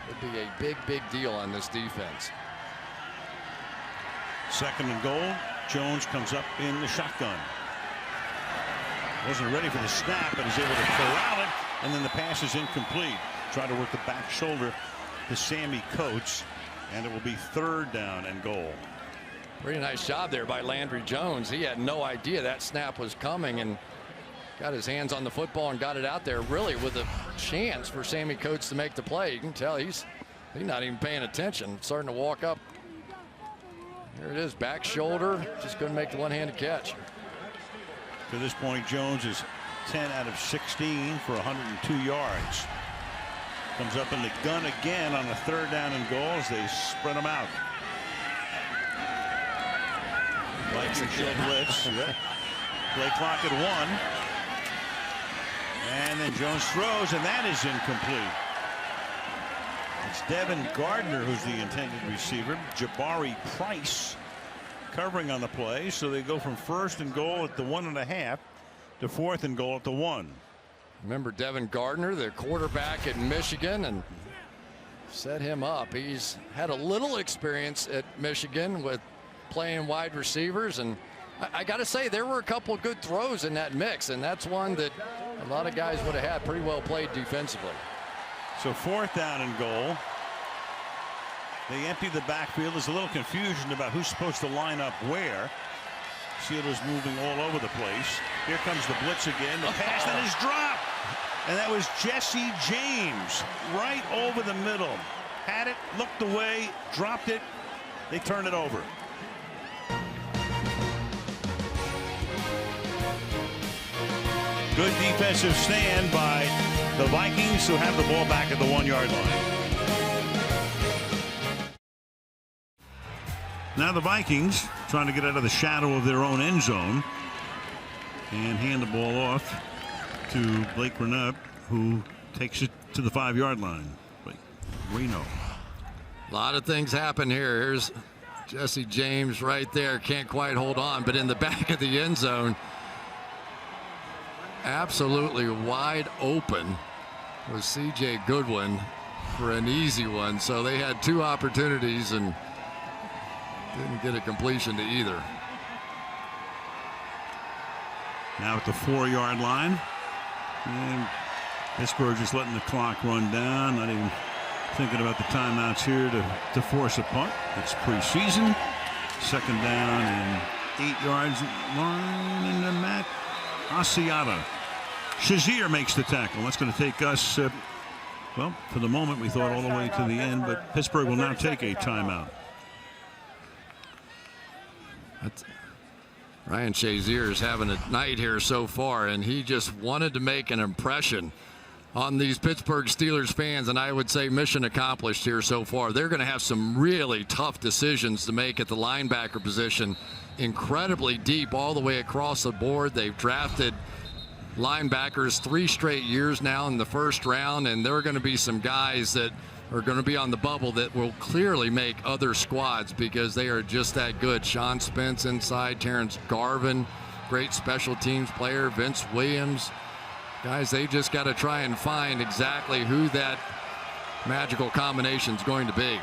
it'd be a big deal on this defense. 2nd and goal. Jones comes up in the shotgun. Wasn't ready for the snap, but is able to corral it, and then the pass is incomplete. Try to work the back shoulder to Sammy Coates, and it will be 3rd down and goal. Pretty nice job there by Landry Jones. He had no idea that snap was coming and got his hands on the football and got it out there really with a chance for Sammy Coates to make the play. You can tell he's not even paying attention, starting to walk up. Here it is, back shoulder, just couldn't make the one-handed catch. To this point, Jones is 10 out of 16 for 102 yards. Comes up in the gun again on the 3rd down and goal as they spread them out. Vikings show blitz. Play clock at 1. And then Jones throws, and that is incomplete. It's Devin Gardner who's the intended receiver. Jabari Price covering on the play. So they go from 1st and goal at the 1.5 to 4th and goal at the 1. Remember Devin Gardner, the quarterback at Michigan, and set him up. He's had a little experience at Michigan with playing wide receivers, and I got to say there were a couple of good throws in that mix, and that's one that a lot of guys would have had pretty well played defensively. So 4th down and goal. They empty the backfield. There's a little confusion about who's supposed to line up where. Steelers moving all over the place. Here comes the blitz again. The pass that is dropped. And that was Jesse James right over the middle. Had it, looked away, dropped it. They turned it over. Good defensive stand by the Vikings, who have the ball back at the 1-yard line. Now the Vikings trying to get out of the shadow of their own end zone and hand the ball off to Blake Renap, who takes it to the 5-yard line. Reno. A lot of things happen here. Here's Jesse James right there. Can't quite hold on, but in the back of the end zone, absolutely wide open was C.J. Goodwin for an easy one. So they had 2 opportunities and didn't get a completion to either. Now at the 4-yard line. And Pittsburgh just letting the clock run down, not even thinking about the timeouts here to force a punt. It's preseason. 2nd down and 8 yards line, and then Matt Asiata. Shazier makes the tackle. That's going to take us, well, for the moment we thought all the way to the end, but Pittsburgh will now take a timeout. Ryan Shazier is having a night here so far, and he just wanted to make an impression on these Pittsburgh Steelers fans, and I would say mission accomplished here so far. They're going to have some really tough decisions to make at the linebacker position. Incredibly deep all the way across the board. They've drafted linebackers 3 straight years now in the 1st round, and there are going to be some guys that are going to be on the bubble that will clearly make other squads because they are just that good. Sean Spence inside, Terrence Garvin, great special teams player, Vince Williams. Guys, they just got to try and find exactly who that magical combination is going to be.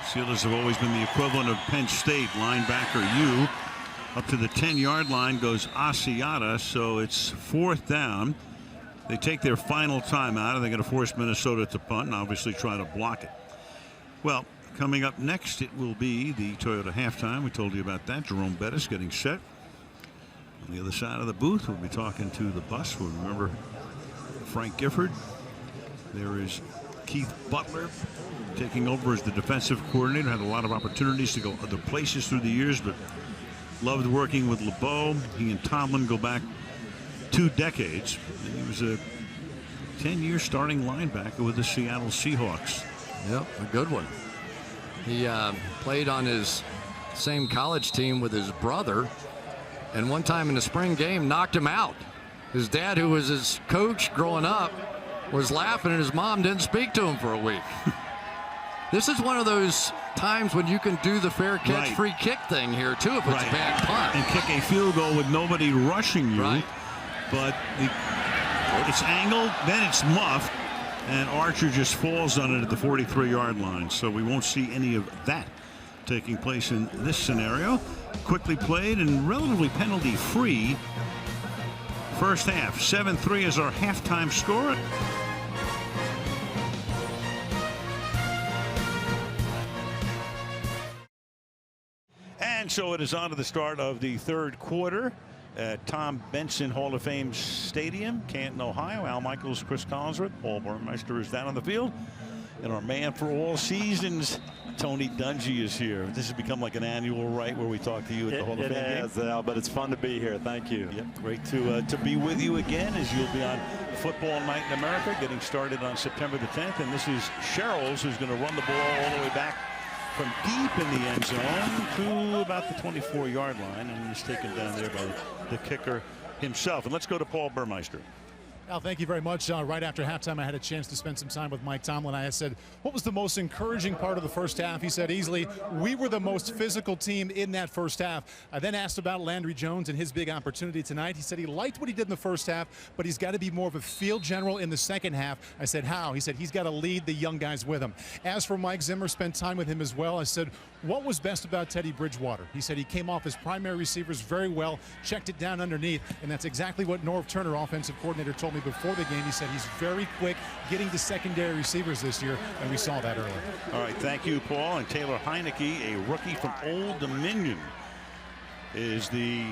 Steelers have always been the equivalent of Penn State. Linebacker U. Up to the 10-yard line goes Asiata, so it's 4th down. They take their final timeout, and they're going to force Minnesota to punt and obviously try to block it. Well, coming up next, it will be the Toyota halftime. We told you about that. Jerome Bettis getting set. On the other side of the booth, we'll be talking to the bus. We'll remember Frank Gifford. There is Keith Butler taking over as the defensive coordinator. Had a lot of opportunities to go other places through the years, but loved working with LeBeau. He and Tomlin go back 2 decades. And he was a 10-year starting linebacker with the Seattle Seahawks. Yep, a good one. He played on his same college team with his brother, and one time in the spring game knocked him out. His dad, who was his coach growing up, was laughing, and his mom didn't speak to him for a week. This is one of those times when you can do the fair catch free kick thing here too if it's a bad punt. And kick a field goal with nobody rushing you. Right. But it's angled, then it's muffed, and Archer just falls on it at the 43-yard line. So we won't see any of that taking place in this scenario. Quickly played and relatively penalty-free first half. 7-3 is our halftime score. So it is on to the start of the third quarter at Tom Benson Hall of Fame Stadium, Canton, Ohio. Al Michaels, Chris Collinsworth, Paul Burmeister is down on the field. And our man for all seasons, Tony Dungy, is here. This has become like an annual rite where we talk to you at the Hall of Fame game. It has, Al, but it's fun to be here. Thank you. Yep, great to be with you again, as you'll be on Football Night in America, getting started on September the 10th. And this is Sherrills, who's going to run the ball all the way back from deep in the end zone to about the 24-yard line, and he's taken down there by the kicker himself. And let's go to Paul Burmeister. Al, thank you very much. Right after halftime, I had a chance to spend some time with Mike Tomlin. I said, what was the most encouraging part of the first half? He said easily, we were the most physical team in that first half. I then asked about Landry Jones and his big opportunity tonight. He said he liked what he did in the first half, but he's got to be more of a field general in the second half. I said, how? He said he's got to lead the young guys with him. As for Mike Zimmer, spent time with him as well. I said, what was best about Teddy Bridgewater? He said he came off his primary receivers very well, checked it down underneath, and that's exactly what Norv Turner, offensive coordinator, told me before the game. He said he's very quick getting to secondary receivers this year, and we saw that earlier. All right, thank you, Paul. And Taylor Heineke, a rookie from Old Dominion, is the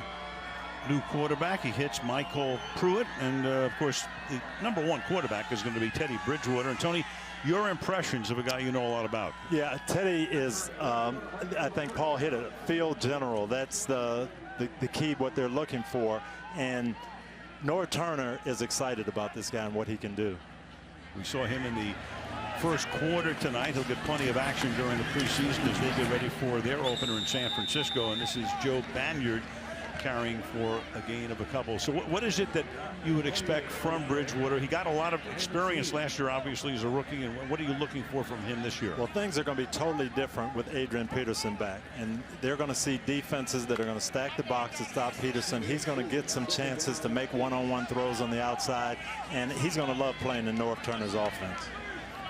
new quarterback. He hits Michael Pruitt, and of course, the #1 quarterback is going to be Teddy Bridgewater. And Tony, your impressions of a guy you know a lot about. Yeah, Teddy is, I think Paul hit it, field general. That's the key, what they're looking for. And Norv Turner is excited about this guy and what he can do. We saw him in the first quarter tonight. He'll get plenty of action during the preseason as they get ready for their opener in San Francisco. And this is Joe Banyard carrying for a gain of a couple. So what is it that you would expect from Bridgewater? He got a lot of experience last year, obviously, as a rookie. And what are you looking for from him this year? Well, things are going to be totally different with Adrian Peterson back. And they're going to see defenses that are going to stack the box to stop Peterson. He's going to get some chances to make one-on-one throws on the outside. And he's going to love playing in Norv Turner's offense.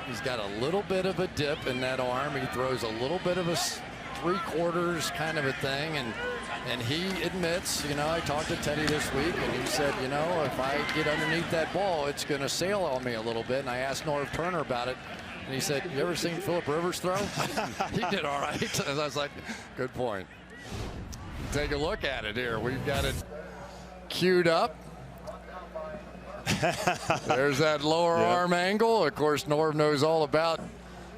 He's got a little bit of a dip in that arm. He throws a little bit of a three-quarters kind of a thing, and he admits, you know, I talked to Teddy this week, and he said, you know, if I get underneath that ball, it's going to sail on me a little bit. And I asked Norv Turner about it, and he said, you ever seen Phillip Rivers throw? He did all right. And I was like, good point. Take a look at it here. We've got it queued up. There's that lower arm angle. Of course, Norv knows all about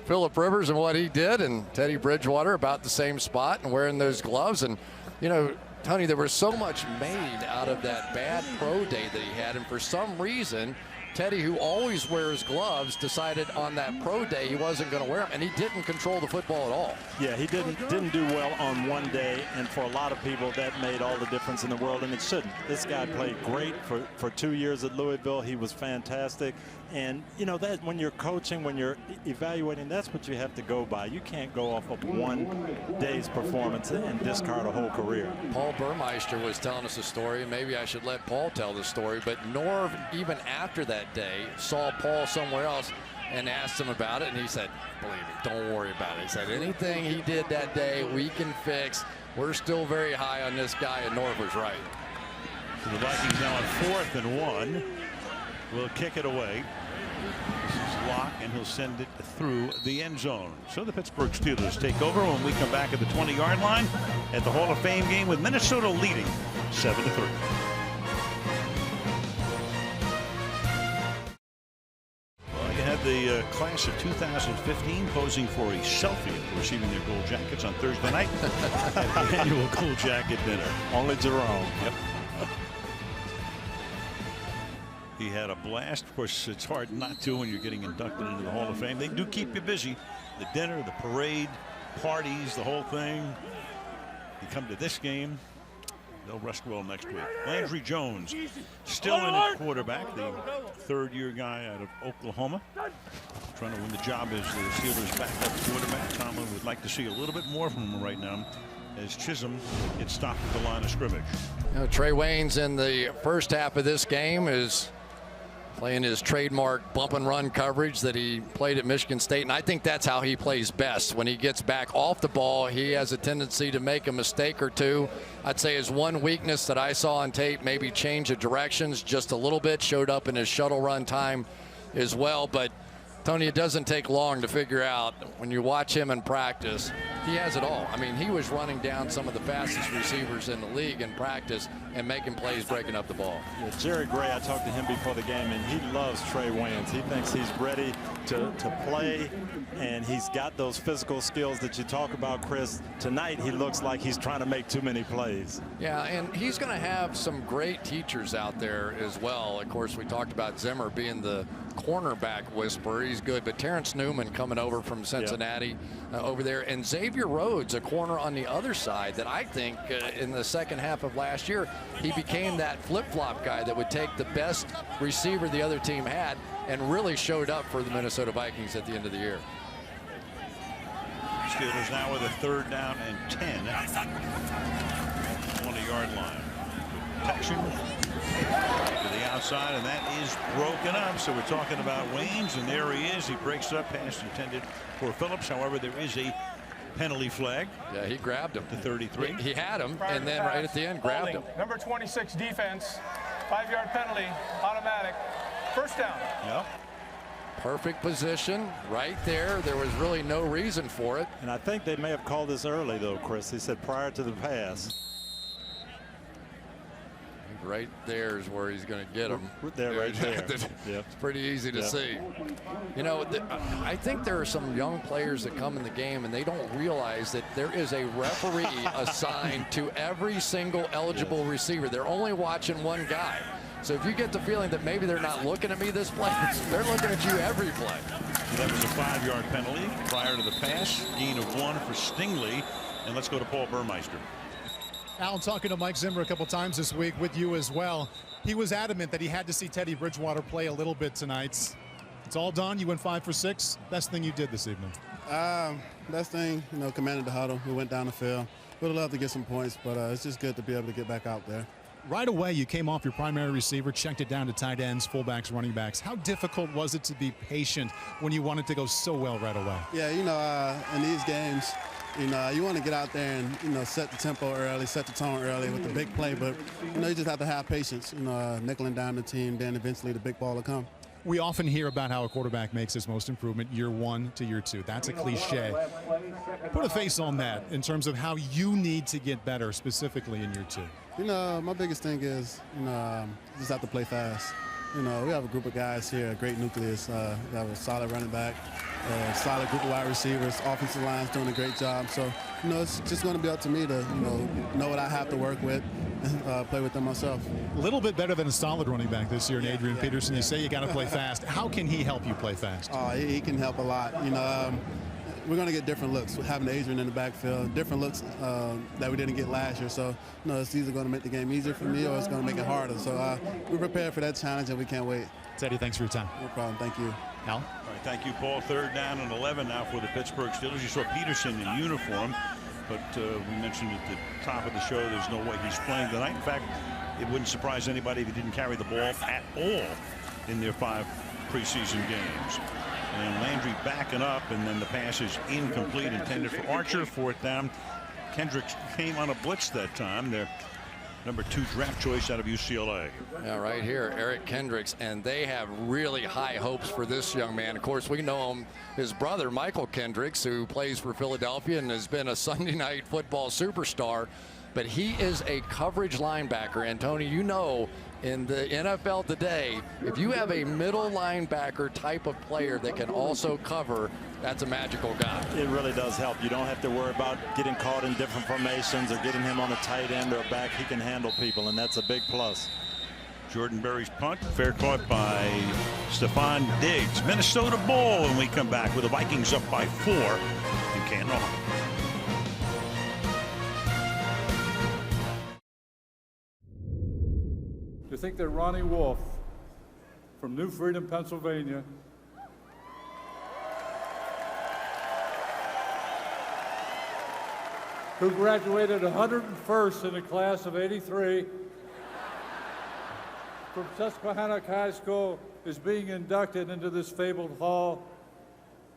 Phillip Rivers and what he did, and Teddy Bridgewater about the same spot and wearing those gloves. And you know, Tony, there was so much made out of that bad pro day that he had, and for some reason Teddy, who always wears gloves, decided on that pro day he wasn't going to wear them, and he didn't control the football at all. Yeah, he didn't do well on one day, and for a lot of people that made all the difference in the world, and it shouldn't. This guy played great for 2 years at Louisville. He was fantastic. And you know that when you're coaching, when you're evaluating, that's what you have to go by. You can't go off of one day's performance and discard a whole career. Paul Burmeister was telling us a story, and maybe I should let Paul tell the story, but Norv, even after that day, saw Paul somewhere else and asked him about it, and he said, believe me, don't worry about it. He said, anything he did that day, we can fix. We're still very high on this guy, and Norv was right. So the Vikings now on 4th and 1. Will kick it away. This is Locke, and he'll send it through the end zone. So the Pittsburgh Steelers take over when we come back at the 20-yard line at the Hall of Fame game with Minnesota leading 7-3. Well, you had the class of 2015 posing for a selfie after receiving their gold jackets on Thursday night at the annual Gold Jacket dinner. Only Jerome. Yep. He had a blast. Of course, it's hard not to when you're getting inducted into the Hall of Fame. They do keep you busy. The dinner, the parade, parties, the whole thing. You come to this game, they'll rest well next week. Landry Jones still in at quarterback, the third-year guy out of Oklahoma, trying to win the job as the Steelers' backup quarterback. Tomlin would like to see a little bit more from him right now, as Chisholm gets stopped at the line of scrimmage. You know, Trey Waynes in the first half of this game is playing his trademark bump and run coverage that he played at Michigan State, and I think that's how he plays best. When he gets back off the ball, he has a tendency to make a mistake or two. I'd say his one weakness that I saw on tape, maybe change of directions just a little bit, showed up in his shuttle run time as well. But Tony, it doesn't take long to figure out when you watch him in practice. He has it all. I mean, he was running down some of the fastest receivers in the league in practice and making plays breaking up the ball. Yeah, Jerry Gray, I talked to him before the game, and he loves Trey Waynes. He thinks he's ready to play, and he's got those physical skills that you talk about, Chris. Tonight, he looks like he's trying to make too many plays. Yeah, and he's going to have some great teachers out there as well. Of course, we talked about Zimmer being the cornerback whisperer. He's good, but Terrence Newman coming over from Cincinnati over there, and Xavier Rhodes, a corner on the other side that I think in the second half of last year, he became that flip-flop guy that would take the best receiver the other team had and really showed up for the Minnesota Vikings at the end of the year. Steelers now with a 3rd down and 10. 20-yard line. Protection to the outside, and that is broken up. So we're talking about Waynes, and there he is. He breaks up, pass intended for Phillips. However, there is a penalty flag. Yeah, he grabbed him. To 33. He had him, and then right at the end grabbed him. Number 26 defense, 5-yard penalty, automatic, 1st down. Yep. Perfect position right there. There was really no reason for it. And I think they may have called this early, though, Chris. He said prior to the pass. Right there is where he's going to get him. There, right there. It's pretty easy to see. You know, I think there are some young players that come in the game and they don't realize that there is a referee assigned to every single eligible receiver. They're only watching one guy. So if you get the feeling that maybe they're not looking at me this play, they're looking at you every play. That was a 5-yard penalty prior to the pass. Gain of 1 for Stingley. And let's go to Paul Burmeister. Al, talking to Mike Zimmer a couple times this week with you as well. He was adamant that he had to see Teddy Bridgewater play a little bit tonight. It's all done. You went 5 for 6. Best thing you did this evening? Best thing, commanded the huddle. We went down the field. Would have loved to get some points, but it's just good to be able to get back out there. Right away, you came off your primary receiver, checked it down to tight ends, fullbacks, running backs. How difficult was it to be patient when you wanted to go so well right away? Yeah, in these games, you want to get out there and, set the tempo early, set the tone early with the big play, but, you just have to have patience, nickeling down the team, then eventually the big ball will come. We often hear about how a quarterback makes his most improvement year 1 to year 2. That's a cliche. Put a face on that in terms of how you need to get better specifically in year 2. My biggest thing is, just have to play fast. We have a group of guys here, a great nucleus. We have a solid running back, a solid group of wide receivers. Offensive line's doing a great job. So, it's just going to be up to me to, know what I have to work with and play with them myself. A little bit better than a solid running back this year in Adrian Peterson. You say you got to play fast. How can he help you play fast? He can help a lot. We're going to get different looks with having Adrian in the backfield, different looks that we didn't get last year. So, it's either going to make the game easier for me or it's going to make it harder. So, we're prepared for that challenge and we can't wait. Teddy, thanks for your time. No problem. Thank you. Al? All right, thank you, Paul. 3rd down and 11 now for the Pittsburgh Steelers. You saw Peterson in uniform, but we mentioned at the top of the show there's no way he's playing tonight. In fact, it wouldn't surprise anybody if he didn't carry the ball at all in their 5 preseason games. And Landry backing up, and then the pass is incomplete, intended for Archer. 4th down. Kendricks came on a blitz that time. Their number 2 draft choice out of UCLA. Yeah, right here, Eric Kendricks, and they have really high hopes for this young man. Of course, we know him, his brother, Michael Kendricks, who plays for Philadelphia and has been a Sunday night football superstar. But he is a coverage linebacker. And, Tony, in the NFL today, if you have a middle linebacker type of player that can also cover, that's a magical guy. It really does help. You don't have to worry about getting caught in different formations or getting him on a tight end or a back. He can handle people, and that's a big plus. Jordan Berry's punt, fair caught by Stephon Diggs. Minnesota ball, and we come back with the Vikings up by 4 in Canton. To think that Ronnie Wolf from New Freedom, Pennsylvania, who graduated 101st in the class of '83 from Susquehannock High School, is being inducted into this fabled hall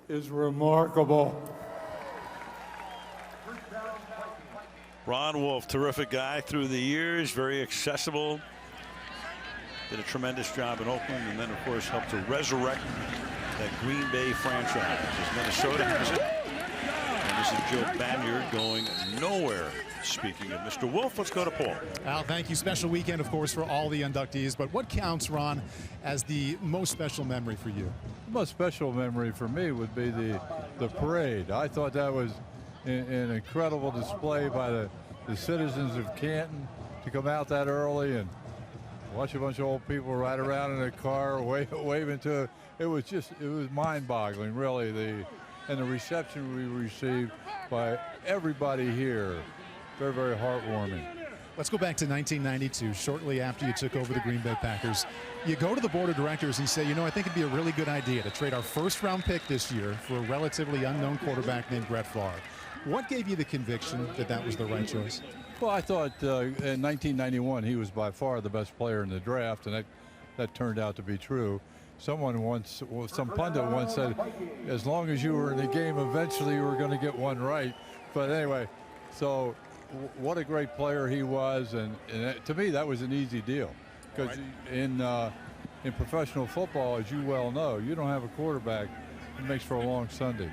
is remarkable. Ron Wolf, terrific guy through the years, very accessible. did a tremendous job in Oakland, and then, of course, helped to resurrect that Green Bay franchise as Minnesota has it. And this is Joe Banyard going nowhere. Speaking of Mr. Wolf, let's go to Paul. Al, thank you. Special weekend, of course, for all the inductees. But what counts, Ron, as the most special memory for you? The most special memory for me would be the parade. I thought that was an incredible display by the citizens of Canton to come out that early and watch a bunch of old people ride around in a car waving to it. It was mind-boggling, really, and the reception we received by everybody here. Very, very heartwarming. Let's go back to 1992, shortly after you took over the Green Bay Packers. You go to the board of directors and say, I think it'd be a really good idea to trade our first-round pick this year for a relatively unknown quarterback named Brett Favre. What gave you the conviction that that was the right choice? Well, I thought in 1991 he was by far the best player in the draft, and that turned out to be true. Some pundit once said, as long as you were in the game, eventually you were going to get one right. But anyway, so what a great player he was, and to me that was an easy deal, because in professional football, as you well know, you don't have a quarterback, it makes for a long Sunday.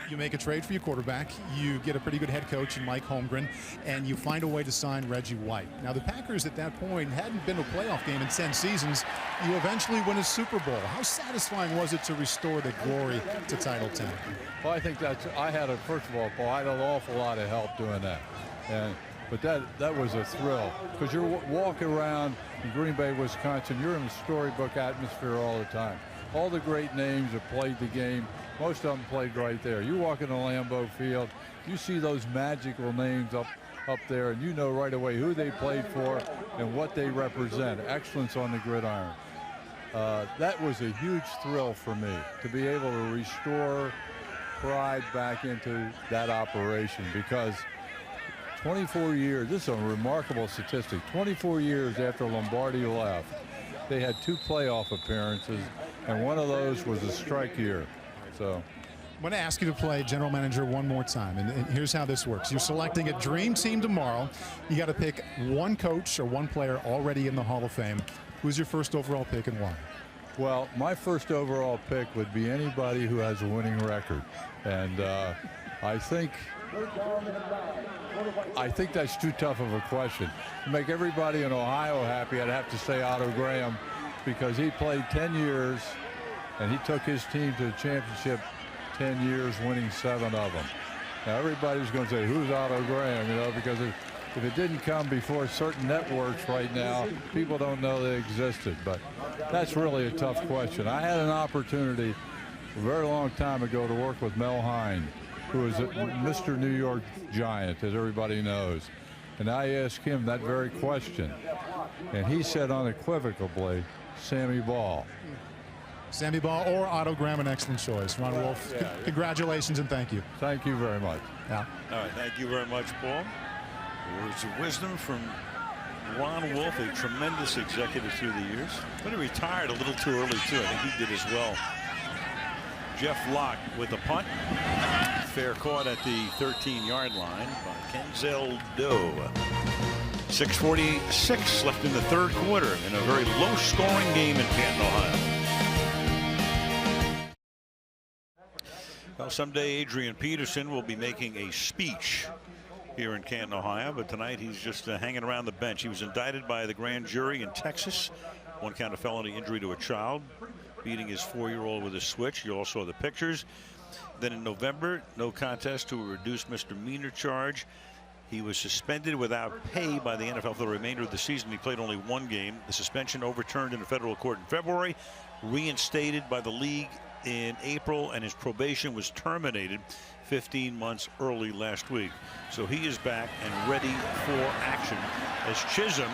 You make a trade for your quarterback, you get a pretty good head coach in Mike Holmgren, and you find a way to sign Reggie White. Now, the Packers at that point hadn't been to a playoff game in 10 seasons. You eventually win a Super Bowl. How satisfying was it to restore the glory to Title 10? Well, I think first of all, Paul, I had an awful lot of help doing that. But that was a thrill, because you're walking around in Green Bay, Wisconsin. You're in a storybook atmosphere all the time. All the great names have played the game. Most of them played right there. You walk into Lambeau Field, you see those magical names up there, and you know right away who they played for and what they represent. Excellence on the gridiron. That was a huge thrill for me, to be able to restore pride back into that operation, because 24 years, this is a remarkable statistic, 24 years after Lombardi left, they had 2 playoff appearances, and one of those was a strike year. So I'm going to ask you to play general manager one more time, and here's how this works. You're selecting a dream team tomorrow. You got to pick one coach or one player already in the Hall of Fame. Who's your first overall pick and why? Well, my first overall pick would be anybody who has a winning record, and I think that's too tough of a question. To make everybody in Ohio happy, I'd have to say Otto Graham, because he played 10 years and he took his team to the championship 10 years, winning 7 of them. Now everybody's going to say, who's Otto Graham? Because if it didn't come before certain networks right now, people don't know they existed. But that's really a tough question. I had an opportunity a very long time ago to work with Mel Hein, who is Mr. New York Giant, as everybody knows. And I asked him that very question, and he said unequivocally, Sammy Ball. Sammy Ball or Otto Graham, an excellent choice. Ron Wolf, congratulations and thank you. Thank you very much. Yeah. All right, thank you very much, Paul. Words of wisdom from Ron Wolf, a tremendous executive through the years. But he retired a little too early, too. I think he did as well. Jeff Locke with the punt. Fair caught at the 13-yard line by Kenzel Doe. 6:46 left in the third quarter in a very low-scoring game in Canton, Ohio. Well, someday Adrian Peterson will be making a speech here in Canton, Ohio, but tonight he's just hanging around the bench. He was indicted by the grand jury in Texas, 1 count of felony injury to a child, beating his 4-year-old with a switch. You all saw the pictures. Then in November, no contest to a reduced misdemeanor charge. He was suspended without pay by the NFL for the remainder of the season. He played only 1 game. The suspension overturned in a federal court in February, reinstated by the league in April, and his probation was terminated 15 months early last week. So he is back and ready for action as Chisholm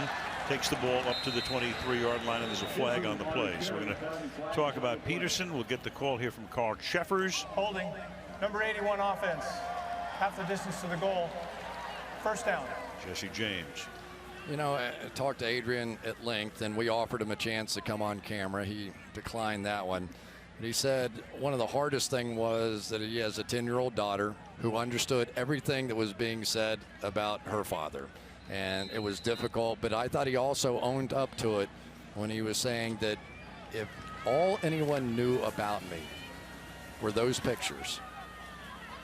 takes the ball up to the 23-yard line, and there's a flag on the play. So we're going to talk about Peterson. We'll get the call here from Carl Sheffers. Holding. Number 81 offense. Half the distance to the goal. First down. Jesse James. I talked to Adrian at length, and we offered him a chance to come on camera. He declined that one. But he said one of the hardest thing was that he has a 10-year-old daughter who understood everything that was being said about her father. And it was difficult, but I thought he also owned up to it when he was saying that if all anyone knew about me were those pictures,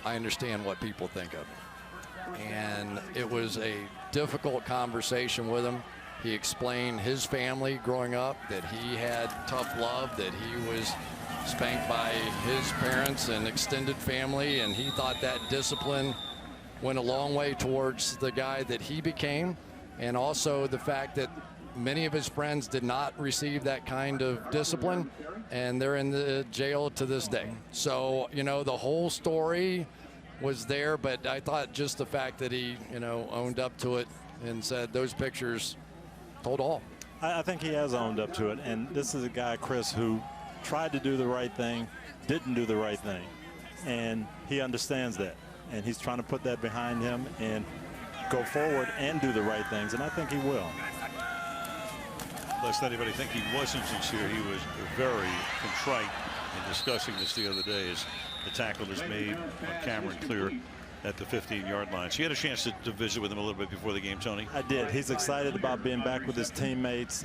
I understand what people think of me. And it was a difficult conversation with him. He explained his family growing up, that he had tough love, that he was spanked by his parents and extended family, and he thought that discipline went a long way towards the guy that he became, and also the fact that many of his friends did not receive that kind of discipline, and they're in the jail to this day. So, you know, the whole story was there, but I thought just the fact that he, you know, owned up to it and said those pictures told all. I think he has owned up to it, and this is a guy, Chris, who tried to do the right thing, didn't do the right thing, and he understands that, and he's trying to put that behind him and go forward and do the right things, and I think he will. Lest anybody think he wasn't sincere, he was very contrite in discussing this the other day as the tackle is made on camera and clear at the 15-yard line. So you had a chance to visit with him a little bit before the game, Tony? I did. He's excited about being back with his teammates.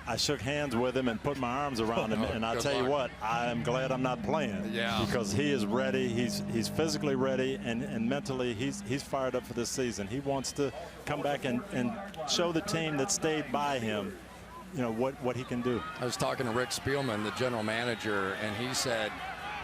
I shook hands with him and put my arms around him, and I'll tell you what, I am glad I'm not playing. Yeah. Because he is ready. He's physically ready, and mentally he's fired up for this season. He wants to come back and show the team that stayed by him, you know, what he can do. I was talking to Rick Spielman, the general manager, and he said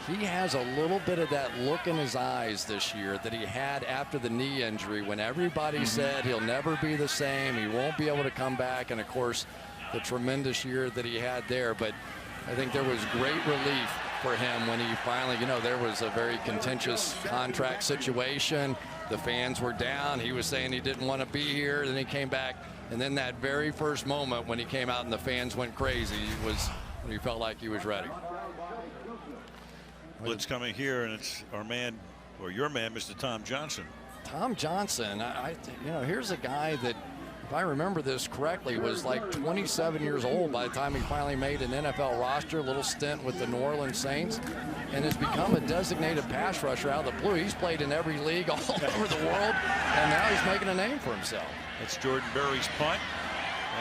he has a little bit of that look in his eyes this year that he had after the knee injury, when everybody said he'll never be the same, he won't be able to come back, and of course the tremendous year that he had there. But I think there was great relief for him when he finally, you know, there was a very contentious contract situation. The fans were down. He was saying he didn't want to be here. Then he came back. And then that very first moment when he came out and the fans went crazy was when he felt like he was ready. Blitz coming here, and it's our man, or your man, Mr. Tom Johnson. Tom Johnson, you know, here's a guy that, if I remember this correctly, was like 27 years old by the time he finally made an NFL roster, a little stint with the New Orleans Saints, and has become a designated pass rusher out of the blue. He's played in every league all over the world, and now he's making a name for himself. That's Jordan Berry's punt.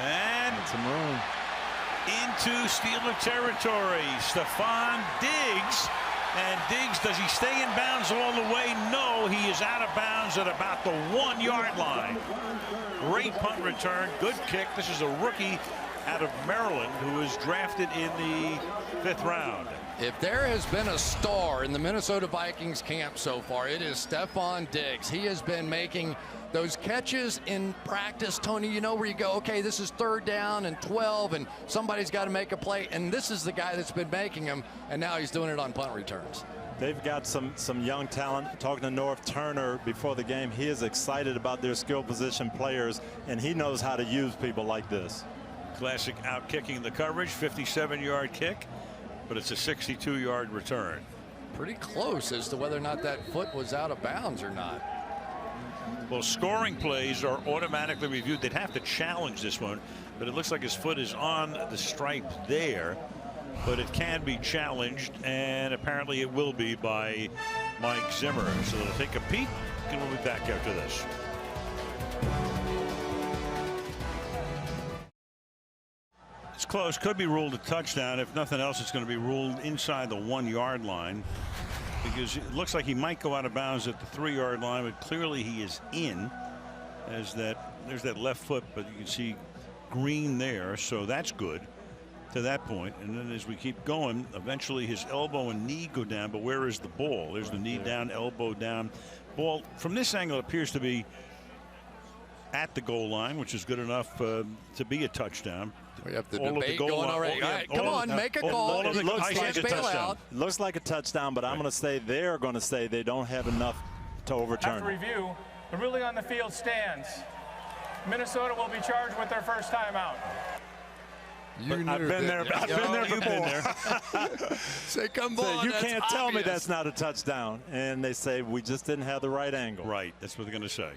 And That's some room. Into Steeler territory, Stephon Diggs. And Diggs, does he stay in bounds all the way? No, he is out of bounds at about the 1-yard line. Great punt return, good kick. This is a rookie out of Maryland who was drafted in the 5th round. If there has been a star in the Minnesota Vikings camp so far, it is Stephon Diggs. He has been making those catches in practice, Tony, you know, where you go, okay, this is 3rd down and 12, and somebody's got to make a play, and this is the guy that's been making them, and now he's doing it on punt returns. They've got some young talent. Talking to North Turner before the game, he is excited about their skill position players, and he knows how to use people like this. Classic out kicking the coverage, 57-yard kick, but it's a 62-yard return. Pretty close as to whether or not that foot was out of bounds or not. Well, scoring plays are automatically reviewed. They'd have to challenge this one, but it looks like his foot is on the stripe there, but it can be challenged, and apparently it will be by Mike Zimmer. So they'll take a peek, and we'll be back after this. It's close, could be ruled a touchdown. If nothing else, it's going to be ruled inside the 1-yard line, because it looks like he might go out of bounds at the 3-yard line, but clearly he is in, as there's that left foot, but you can see green there, so that's good to that point. And then as we keep going, eventually his elbow and knee go down, but where is the ball? There's the knee down, elbow down. Ball from this angle appears to be at the goal line, which is good enough to be a touchdown. We have the debate going already. All right, come on, make a call. It looks like a touchdown. Looks like a touchdown, but I'm going to say they're going to say they don't have enough to overturn. After review, the ruling on the field stands. Minnesota will be charged with their first timeout. I've been there. I've been there before. Say, come on. You can't tell me that's not a touchdown. And they say we just didn't have the right angle. Right. That's what they're going to say.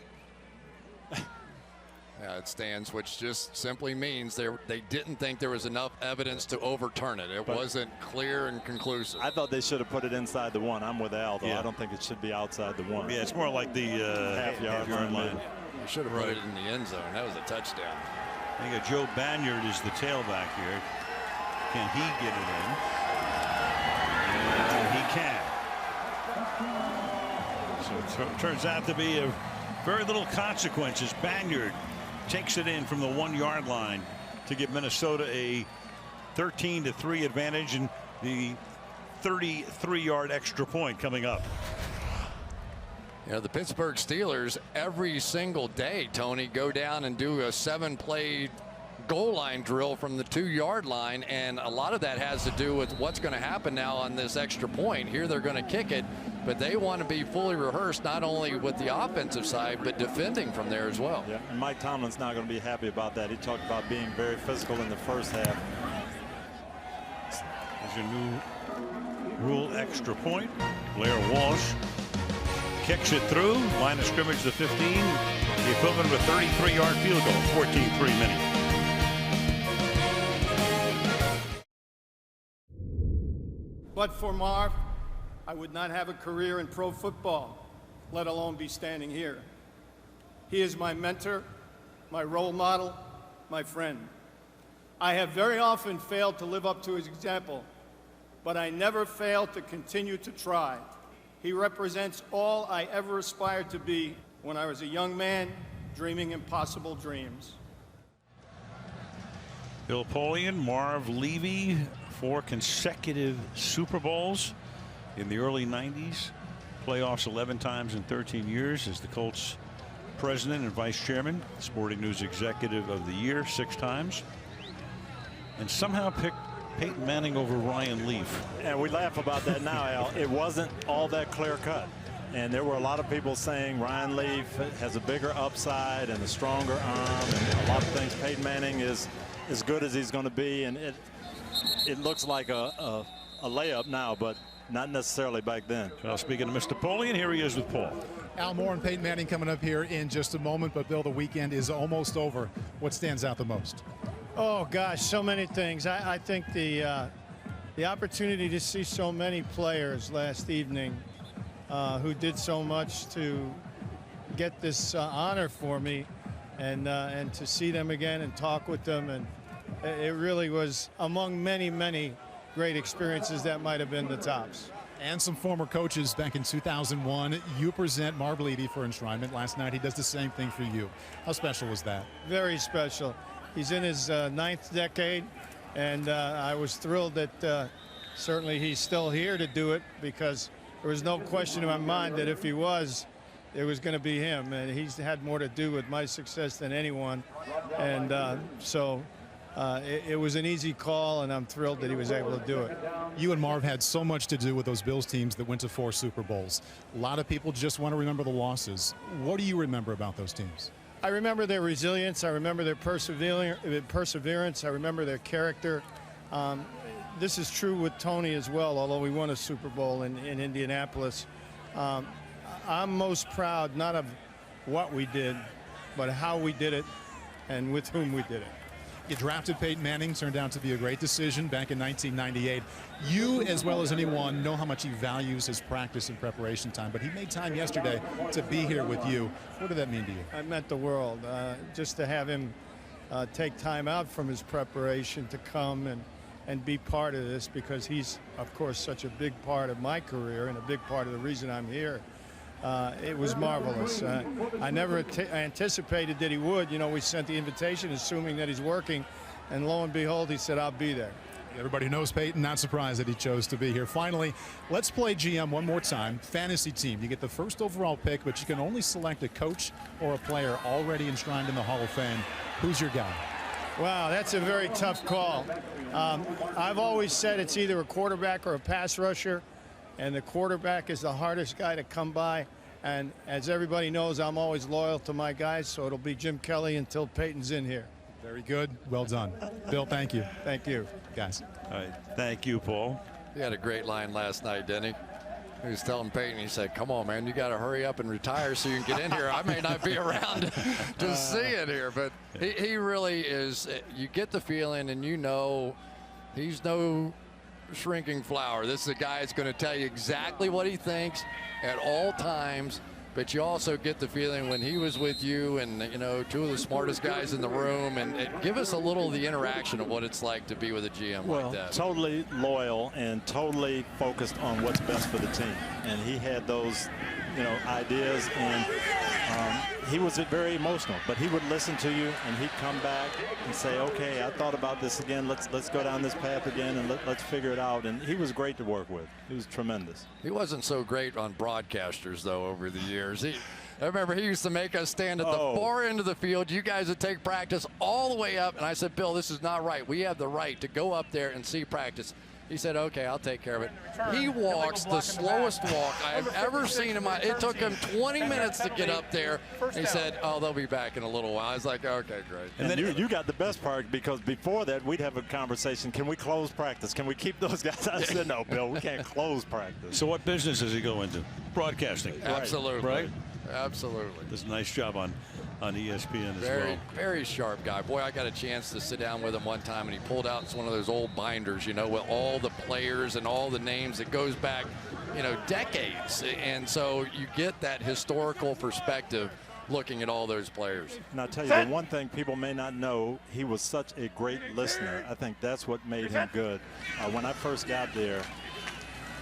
Yeah, it stands, which just simply means they didn't think there was enough evidence to overturn it. It wasn't clear and conclusive. I thought they should have put it inside the 1. I'm with Al, though. Yeah. I don't think it should be outside the 1. Yeah, it's more like the half-yard line. They should have put it in the end zone. That was a touchdown. I think Joe Banyard is the tailback here. Can he get it in? And he can. So it turns out to be a very little consequences. Banyard takes it in from the 1-yard line to give Minnesota a 13-3 advantage, and the 33-yard extra point coming up. You know, the Pittsburgh Steelers every single day, Tony, go down and do a 7-play goal line drill from the 2-yard line, and a lot of that has to do with what's going to happen now on this extra point. Here they're going to kick it, but they want to be fully rehearsed, not only with the offensive side but defending from there as well. Yeah, and Mike Tomlin's not going to be happy about that. He talked about being very physical in the first half. There's your new rule extra point. Blair Walsh kicks it through. Line of scrimmage the 15. The equivalent of a 33-yard field goal. 14-3 mini. But for Marv, I would not have a career in pro football, let alone be standing here. He is my mentor, my role model, my friend. I have very often failed to live up to his example, but I never fail to continue to try. He represents all I ever aspired to be when I was a young man dreaming impossible dreams. Bill Polian, Marv Levy, 4 consecutive Super Bowls in the early 90s. Playoffs 11 times in 13 years as the Colts president and vice chairman. Sporting News Executive of the Year 6 times. And somehow picked Peyton Manning over Ryan Leaf. And we laugh about that now, Al. It wasn't all that clear cut. And there were a lot of people saying Ryan Leaf has a bigger upside and a stronger arm and a lot of things. Peyton Manning is as good as he's going to be, and it looks like a layup now, but not necessarily back then. Well, speaking of Mr. Polian, here he is with Paul. Al Moore and Peyton Manning coming up here in just a moment, but Bill, the weekend is almost over. What stands out the most? Oh gosh, so many things. I think the opportunity to see so many players last evening who did so much to get this honor for me, and to see them again and talk with them, and it really was among many great experiences that might have been the tops. And some former coaches back in 2001. You present Marv Levy for enshrinement. Last night he does the same thing for you. How special was that? Very special. He's in his 9th decade, and I was thrilled that certainly he's still here to do it, because there was no question in my mind that if he was, it was going to be him, and he's had more to do with my success than anyone, and it was an easy call, and I'm thrilled that he was able to do it. You and Marv had so much to do with those Bills teams that went to 4 Super Bowls. A lot of people just want to remember the losses. What do you remember about those teams? I remember their resilience. I remember their perseverance. I remember their character. This is true with Tony as well, although we won a Super Bowl in Indianapolis. I'm most proud not of what we did, but how we did it and with whom we did it. You drafted Peyton Manning, turned out to be a great decision back in 1998. You, as well as anyone, know how much he values his practice and preparation time, but he made time yesterday to be here with you. What did that mean to you? It meant the world. Just to have him take time out from his preparation to come and be part of this, because he's, of course, such a big part of my career and a big part of the reason I'm here. It was marvelous. I never anticipated that he would. You know, we sent the invitation assuming that he's working, and lo and behold, he said, I'll be there. Everybody knows Peyton, not surprised that he chose to be here. Finally, let's play GM one more time. Fantasy team. You get the first overall pick, but you can only select a coach or a player already enshrined in the Hall of Fame. Who's your guy? Wow, that's a very tough call. I've always said it's either a quarterback or a pass rusher, and the quarterback is the hardest guy to come by. And as everybody knows, I'm always loyal to my guys, so it'll be Jim Kelly until Peyton's in here. Very good. Well done. Bill, thank you. Thank you. Guys. All right. Thank you, Paul. He had a great line last night, didn't he? He was telling Peyton, he said, come on, man, you got to hurry up and retire so you can get in here. I may not be around to see it here, but he really is. You get the feeling, and you know he's no shrinking flower. This is a guy that's going to tell you exactly what he thinks at all times. but you also get the feeling when he was with you and, you know, two of the smartest guys in the room, and give us a little of the interaction of what it's like to be with a GM like that. Totally loyal and totally focused on what's best for the team. And he had those, you know, ideas, and he was very emotional, but he would listen to you and he'd come back and say, okay, I thought about this again. Let's go down this path again and let's figure it out. And he was great to work with. He was tremendous. He wasn't so great on broadcasters, though, over the years. I remember he used to make us stand at the far end of the field. You guys would take practice all the way up. And I said, Bill, this is not right. We have the right to go up there and see practice. He said, okay, I'll take care of it. He walks the slowest walk I have ever seen in my. It took him 20 minutes to get up there. He said, oh, they'll be back in a little while. I was like, okay, great. And then you got the best part, because before that, we'd have a conversation. Can we close practice? Can we keep those guys? I said, no, Bill, we can't close practice. So what business does he go into? Broadcasting. Absolutely. Right? Absolutely. Does a nice job on ESPN as well. Very sharp guy. Boy, I got a chance to sit down with him one time, and he pulled out one of those old binders, you know, with all the players and all the names. It goes back, you know, decades. And so you get that historical perspective looking at all those players. And I'll tell you, the one thing people may not know, he was such a great listener. I think that's what made him good. When I first got there,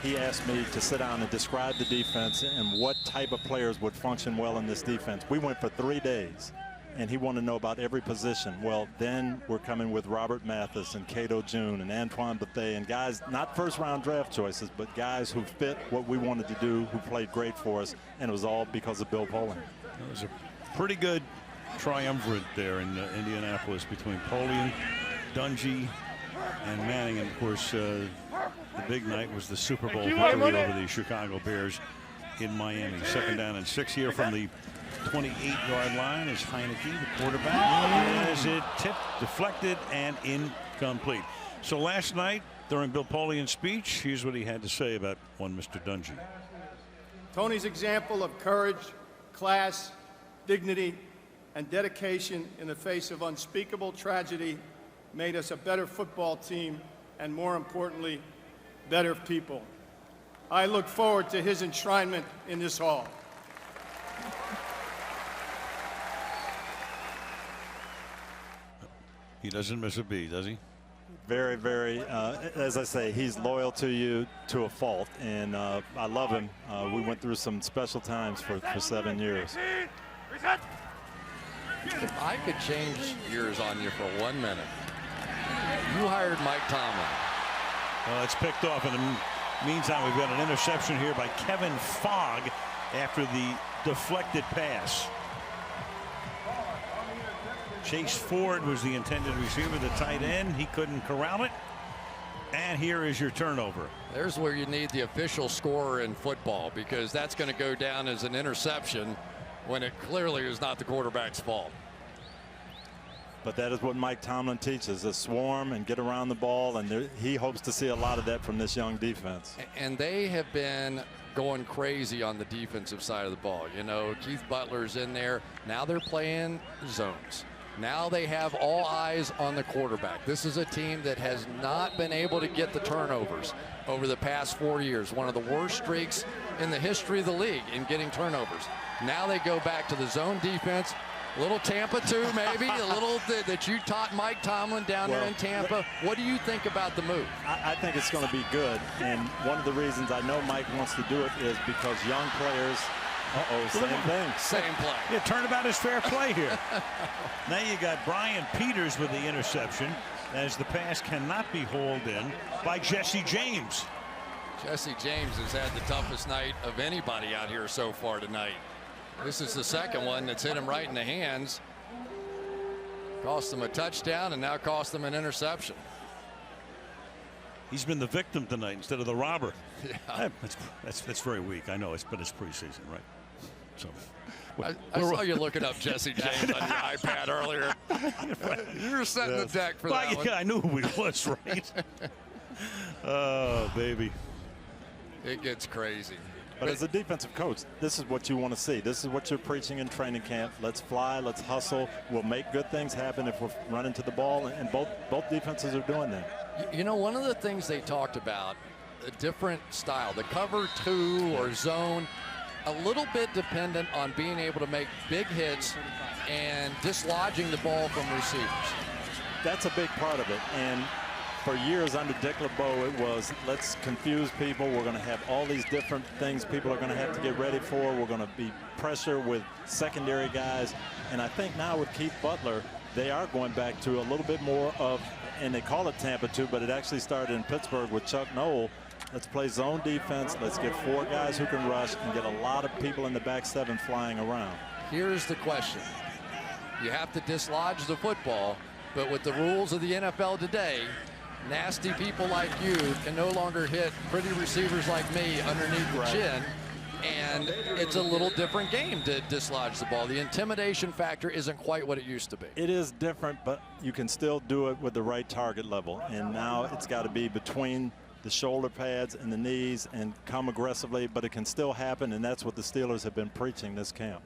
he asked me to sit down and describe the defense and what type of players would function well in this defense. We went for 3 days, and he wanted to know about every position. Well, then we're coming with Robert Mathis and Cato June and Antoine Bethea, and guys, not first-round draft choices, but guys who fit what we wanted to do, who played great for us, and it was all because of Bill Polian. It was a pretty good triumvirate there in Indianapolis between Polian, Dungy, and Manning. And, of course, the big night was the Super Bowl victory over the Chicago Bears in Miami. 2nd down and 6 here from the 28-yard line is Heineke, the quarterback, as it tipped, deflected, and incomplete. So last night, during Bill Polian's speech, here's what he had to say about one Mr. Dungy. Tony's example of courage, class, dignity, and dedication in the face of unspeakable tragedy made us a better football team and, more importantly, better people. I look forward to his enshrinement in this hall. He doesn't miss a beat, does he? Very, very, as I say, he's loyal to you to a fault, and I love him. We went through some special times for 7 years. If I could change gears on you for 1 minute, you hired Mike Tomlin. Well, it's picked off. In the meantime, we've got an interception here by Kevin Fogg after the deflected pass. Chase Ford was the intended receiver, the tight end. He couldn't corral it. And here is your turnover. There's where you need the official scorer in football, because that's going to go down as an interception when it clearly is not the quarterback's fault. But that is what Mike Tomlin teaches, a swarm and get around the ball, and he hopes to see a lot of that from this young defense. And they have been going crazy on the defensive side of the ball. You know, Keith Butler's in there. Now they're playing zones. Now they have all eyes on the quarterback. This is a team that has not been able to get the turnovers over the past 4 years. One of the worst streaks in the history of the league in getting turnovers. Now they go back to the zone defense. A little Tampa too, maybe. A little that you taught Mike Tomlin down there in Tampa. What do you think about the move? I think it's going to be good. And one of the reasons I know Mike wants to do it is because young players, same thing. Same play. Yeah, turnabout is fair play here. Now you got Brian Peters with the interception, as the pass cannot be hauled in by Jesse James. Jesse James has had the toughest night of anybody out here so far tonight. This is the second one that's hit him right in the hands. Cost him a touchdown and now cost him an interception. He's been the victim tonight instead of the robber. Yeah. That's very weak. I know, but it's preseason, right? So I saw you looking up Jesse James on your iPad earlier. You were setting the deck for that one. I knew who he was, right? Oh, baby. It gets crazy. But as a defensive coach, this is what you want to see. This is what you're preaching in training camp. Let's fly, let's hustle. We'll make good things happen if we're running to the ball, and both defenses are doing that. You know, one of the things they talked about, a different style, the cover 2 or zone, a little bit dependent on being able to make big hits and dislodging the ball from receivers. That's a big part of it. And for years under Dick LeBeau, it was, let's confuse people. We're going to have all these different things people are going to have to get ready for. We're going to be pressure with secondary guys. And I think now with Keith Butler, they are going back to a little bit more of, and they call it Tampa 2, but it actually started in Pittsburgh with Chuck Noll. Let's play zone defense. Let's get 4 guys who can rush and get a lot of people in the back 7 flying around. Here's the question. You have to dislodge the football, but with the rules of the NFL today, nasty people like you can no longer hit pretty receivers like me underneath the chin, and it's a little different game to dislodge the ball. The intimidation factor isn't quite what it used to be. It is different, but you can still do it with the right target level, and now it's got to be between the shoulder pads and the knees and come aggressively, but it can still happen, and that's what the Steelers have been preaching this camp.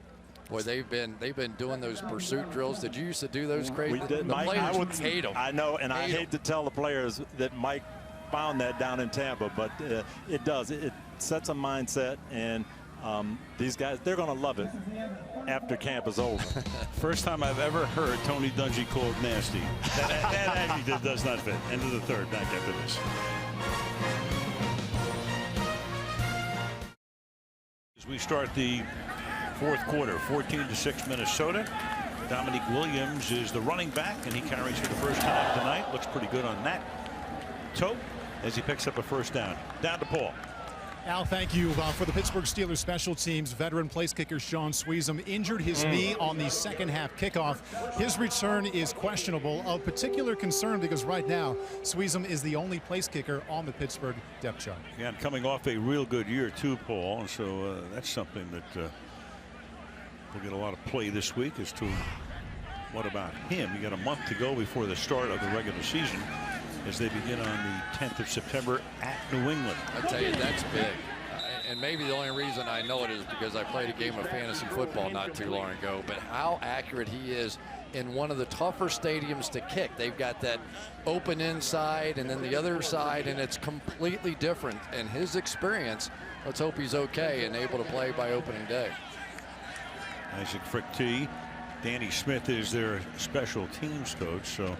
Boy, they've been doing those pursuit drills. Did you used to do those crazy? We did. The Mike, players hate them. I know, and I hate to tell the players that Mike found that down in Tampa, but it does. It sets a mindset, and these guys, they're going to love it after camp is over. First time I've ever heard Tony Dungy called nasty. That actually does not fit. End of the third, back after this. As we start the fourth quarter, 14-6 Minnesota. Dominique Williams is the running back, and he carries for the first time tonight. Looks pretty good on that toe as he picks up a first down. Down to Paul. Al, thank you. For the Pittsburgh Steelers special teams, veteran place kicker Sean Sweezum injured his knee on the second half kickoff. His return is questionable, of particular concern because right now Sweezum is the only place kicker on the Pittsburgh depth chart. Yeah, and coming off a real good year too, Paul, and so that's something that will get a lot of play this week as to what about him. You got a month to go before the start of the regular season, as they begin on the 10th of September at New England. I tell you, that's big. And maybe the only reason I know it is because I played a game of fantasy football not too long ago. But how accurate he is in one of the tougher stadiums to kick. They've got that open inside and then the other side, and it's completely different. And his experience, let's hope he's okay and able to play by opening day. Isaac Frick-T. Danny Smith is their special teams coach, so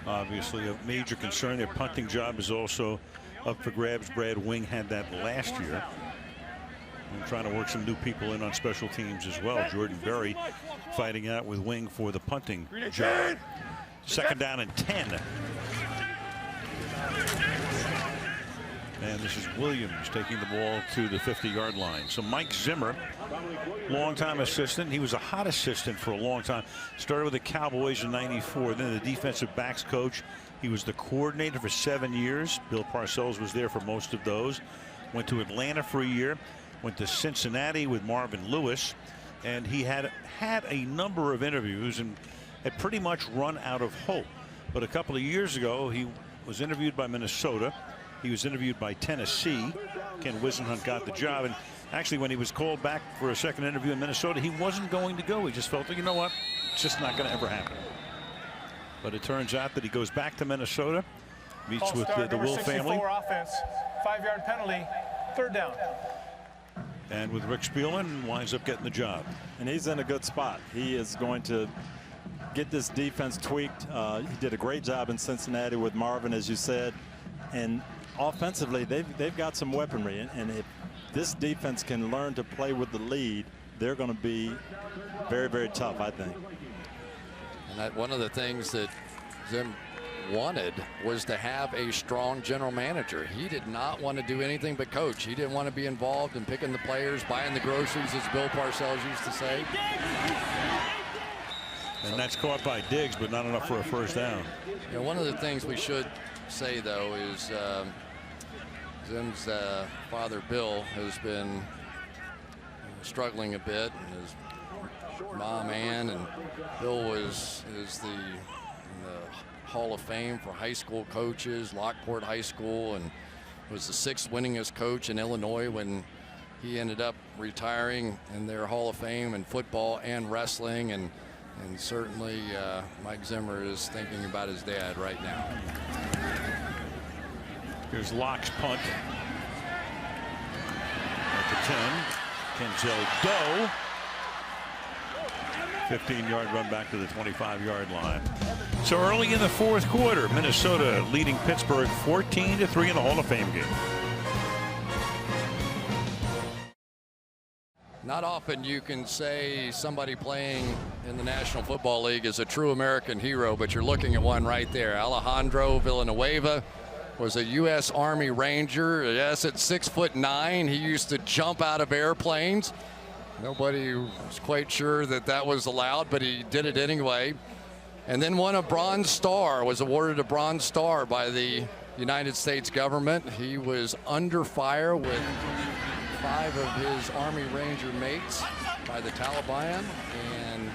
obviously a major concern. Their punting job is also up for grabs. Brad Wing had that last year. And trying to work some new people in on special teams as well. Jordan Berry fighting out with Wing for the punting job. Second down and 10. And this is Williams taking the ball to the 50-yard line. So Mike Zimmer, longtime assistant. He was a hot assistant for a long time. Started with the Cowboys in '94. Then the defensive backs coach. He was the coordinator for 7 years. Bill Parcells was there for most of those. Went to Atlanta for a year. Went to Cincinnati with Marvin Lewis. And he had a number of interviews and had pretty much run out of hope. But a couple of years ago, he was interviewed by Minnesota. He was interviewed by Tennessee. Ken Wisenhunt got the job. And actually, when he was called back for a second interview in Minnesota, he wasn't going to go. He just felt, you know what, it's just not going to ever happen. But it turns out that he goes back to Minnesota, meets with the Will family. Offense, 5-yard penalty, third down. And with Rick Spielman, winds up getting the job. And he's in a good spot. He is going to get this defense tweaked. He did a great job in Cincinnati with Marvin, as you said. And offensively, they've got some weaponry. And if this defense can learn to play with the lead, they're going to be very, very tough, I think. And that one of the things that Zim wanted was to have a strong general manager. He did not want to do anything but coach. He didn't want to be involved in picking the players, buying the groceries, as Bill Parcells used to say. And that's caught by Diggs, but not enough for a first down. You know, one of the things we should say, though, is Zim's father, Bill, has been struggling a bit, and his mom, Ann, and Bill is in the Hall of Fame for high school coaches, Lockport High School, and was the 6th winningest coach in Illinois when he ended up retiring in their Hall of Fame in football and wrestling. And certainly Mike Zimmer is thinking about his dad right now. Here's Locke's punt at the 10. Kenzel Doe. 15-yard run back to the 25-yard line. So early in the fourth quarter, Minnesota leading Pittsburgh 14-3 in the Hall of Fame game. Not often you can say somebody playing in the National Football League is a true American hero, but you're looking at one right there. Alejandro Villanueva was a U.S. Army Ranger. Yes, at 6'9", he used to jump out of airplanes. Nobody was quite sure that that was allowed, but he did it anyway. And then won a Bronze Star, was awarded a Bronze Star by the United States government. He was under fire with 5 of his Army Ranger mates by the Taliban, and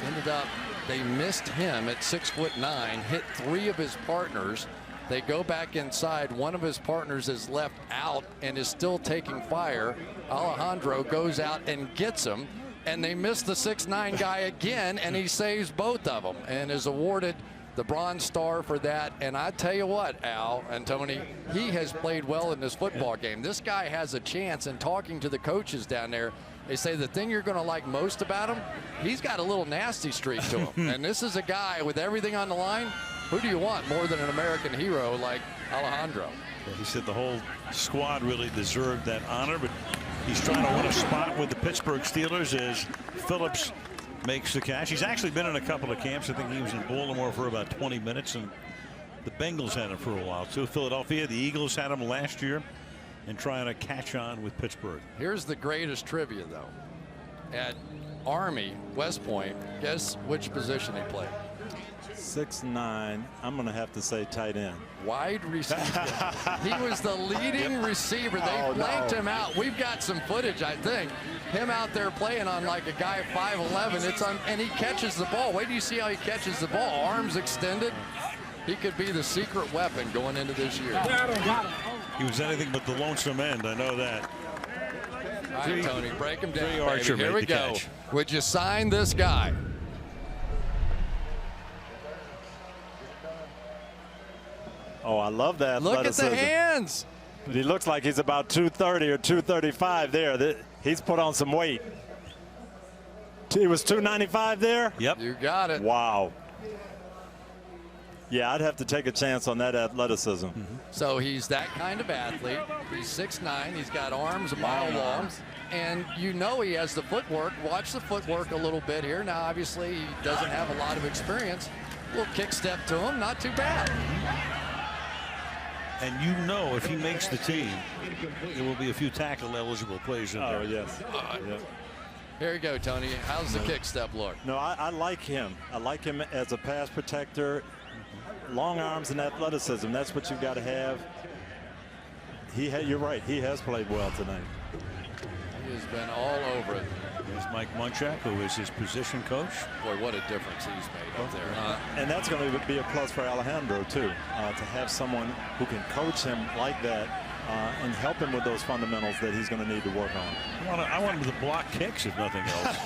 ended up, they missed him at 6'9", hit 3 of his partners. They go back inside. One of his partners is left out and is still taking fire. Alejandro goes out and gets him, and they miss the 6'9" guy again, and he saves both of them and is awarded the Bronze Star for that. And I tell you what, Al and Tony, he has played well in this football game. This guy has a chance, and talking to the coaches down there, they say the thing you're going to like most about him, he's got a little nasty streak to him. And this is a guy with everything on the line. Who do you want more than an American hero like Alejandro? Well, he said the whole squad really deserved that honor, but he's trying to win a spot with the Pittsburgh Steelers as Phillips makes the catch. He's actually been in a couple of camps. I think he was in Baltimore for about 20 minutes, and the Bengals had him for a while too. Philadelphia, the Eagles had him last year, and trying to catch on with Pittsburgh. Here's the greatest trivia, though. At Army, West Point, guess which position he played? 6'9". I'm going to have to say tight end. Wide receiver. He was the leading receiver. They blanked him out. We've got some footage, I think. Him out there playing on like a guy 5'11". It's on, and he catches the ball. Wait till you see how he catches the ball. Arms extended. He could be the secret weapon going into this year. He was anything but the lonesome end. I know that. All right, Tony, break him down. Archer Here we go. catch. Would you sign this guy? Oh, I love that. Look at the hands. But he looks like he's about 230 or 235 there. He's put on some weight. He was 295 there? Yep. You got it. Wow. Yeah, I'd have to take a chance on that athleticism. So he's that kind of athlete. He's 6'9". He's got arms a mile long. And you know he has the footwork. Watch the footwork a little bit here. Now, obviously, he doesn't have a lot of experience. A little kick step to him. Not too bad. And you know if he makes the team, there will be a few tackle-eligible plays in there. Oh, yes. Yeah. Here you go, Tony. How's the kick step look? No, I like him. I like him as a pass protector. Long arms and athleticism. That's what you've got to have. You're right. He has played well tonight. He has been all over it. There's Mike Munchak, who is his position coach. Boy, what a difference he's made up there. And that's going to be a plus for Alejandro, too, to have someone who can coach him like that and help him with those fundamentals that he's going to need to work on. I want him to block kicks, if nothing else.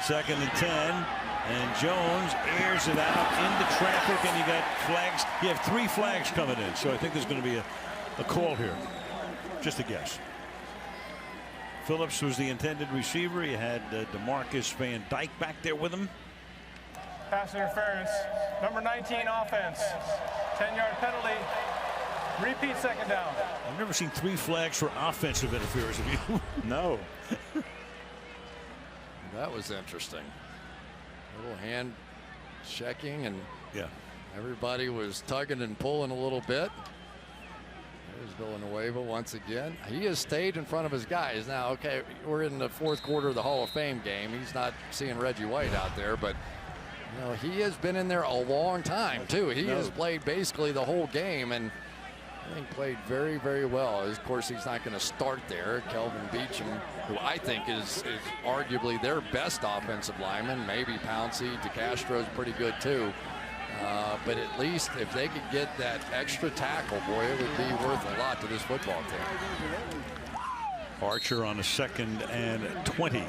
2nd and 10. And Jones airs it out into traffic, and you got flags. You have 3 flags coming in, so I think there's going to be a call here. Just a guess. Phillips was the intended receiver. He had DeMarcus Van Dyke back there with him. Pass interference. Number 19 offense. 10-yard penalty. Repeat 2nd down. I've never seen 3 flags for offensive interference. Have you? No. That was interesting. A little hand checking, and yeah, everybody was tugging and pulling a little bit. There's Villanueva once again. He has stayed in front of his guys. Now, okay, we're in the 4th quarter of the Hall of Fame game. He's not seeing Reggie White out there, but you know, he has been in there a long time too. He has played basically the whole game, and I think played very, very well. Of course, he's not going to start there. Kelvin Beachum, who I think is arguably their best offensive lineman. Maybe Pouncey. DeCastro's pretty good too. But at least if they could get that extra tackle, boy, it would be worth a lot to this football team. Archer on a 2nd and 20.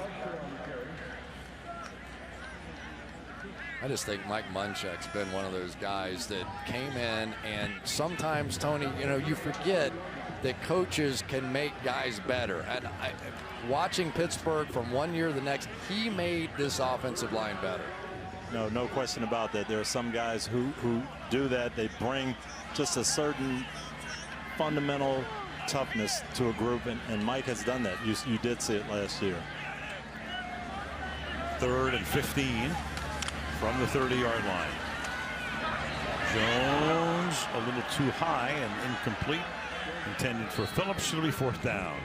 I just think Mike Munchak's been one of those guys that came in, and sometimes, Tony, you know, you forget that coaches can make guys better. And watching Pittsburgh from one year to the next, he made this offensive line better. No question about that. There are some guys who do that. They bring just a certain fundamental toughness to a group, and Mike has done that. You did see it last year. 3rd and 15 from the 30-yard line. Jones a little too high and incomplete. Intended for Phillips. It'll be 4th down.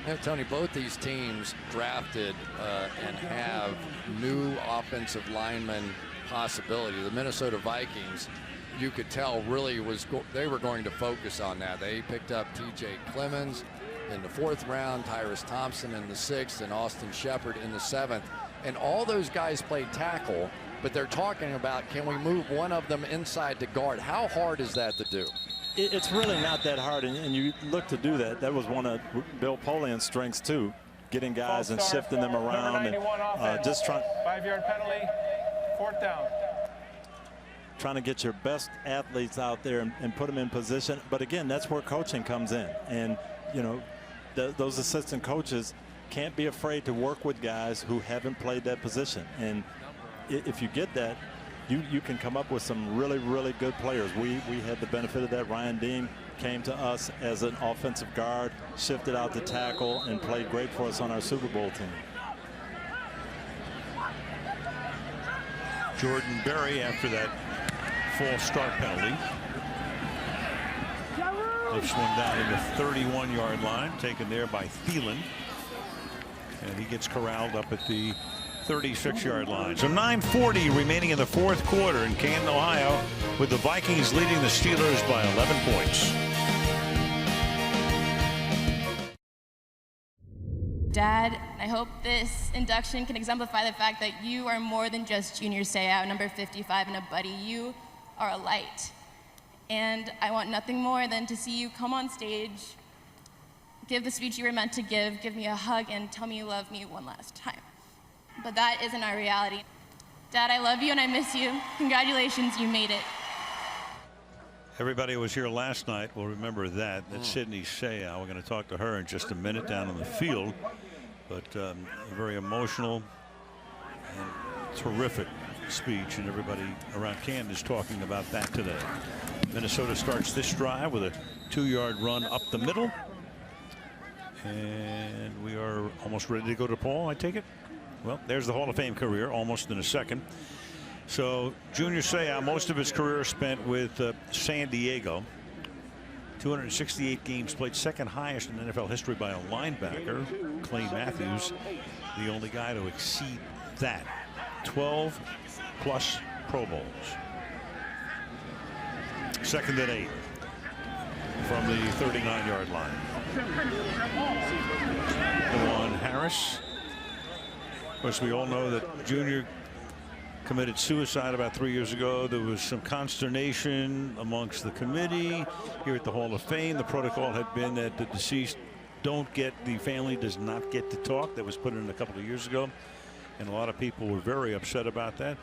Yeah, Tony, both these teams drafted and have new offensive lineman possibility. The Minnesota Vikings, you could tell, really they were going to focus on that. They picked up T.J. Clemens in the 4th round, Tyrus Thompson in the 6th, and Austin Shepard in the 7th. And all those guys played tackle, but they're talking about, can we move one of them inside to guard? How hard is that to do? It's really not that hard, and you look to do that. That was one of Bill Polian's strengths too, getting guys and shifting them around, and just trying. 5-yard penalty, 4th down. Trying to get your best athletes out there and put them in position. But again, that's where coaching comes in, and those assistant coaches can't be afraid to work with guys who haven't played that position. And if you get that, you can come up with some really, really good players. We had the benefit of that. Ryan Dean came to us as an offensive guard, shifted out to tackle, and played great for us on our Super Bowl team. Jordan Berry, after that false start penalty, lifts one down to the 31-yard line, taken there by Thielen. And he gets corralled up at the 36-yard line. So 9:40 remaining in the 4th quarter in Canton, Ohio, with the Vikings leading the Steelers by 11 points. Dad, I hope this induction can exemplify the fact that you are more than just Junior Seau, number 55, and a buddy. You are a light. And I want nothing more than to see you come on stage, give the speech you were meant to give me a hug, and tell me you love me one last time. But that isn't our reality. Dad, I love you and I miss you. Congratulations, you made it. Everybody who was here last night will remember that. That's Sydney Seau. We're going to talk to her in just a minute down on the field. But a very emotional and terrific speech, and everybody around Canton is talking about that today. Minnesota starts this drive with a 2-yard run up the middle. And we are almost ready to go to Paul, I take it? Well, there's the Hall of Fame career, almost in a second. So Junior Seau, most of his career spent with San Diego. 268 games played, 2nd highest in NFL history by a linebacker. Clay Matthews, the only guy to exceed that. 12 plus Pro Bowls. 2nd and 8 from the 39-yard line. DeJuan Harris. Of course, we all know that Junior committed suicide about 3 years ago. There was some consternation amongst the committee here at the Hall of Fame. The protocol had been that the deceased the family does not get to talk. That was put in a couple of years ago, and a lot of people were very upset about that.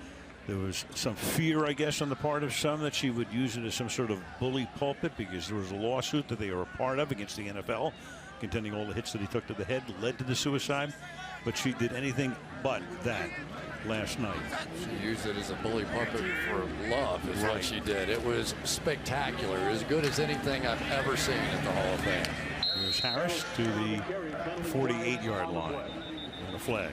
There was some fear, I guess, on the part of some that she would use it as some sort of bully pulpit, because there was a lawsuit that they were a part of against the NFL, contending all the hits that he took to the head led to the suicide. But she did anything but that last night. She used it as a bully pulpit for love is what she did. It was spectacular, as good as anything I've ever seen at the Hall of Fame. Here's Harris to the 48-yard line and a flag.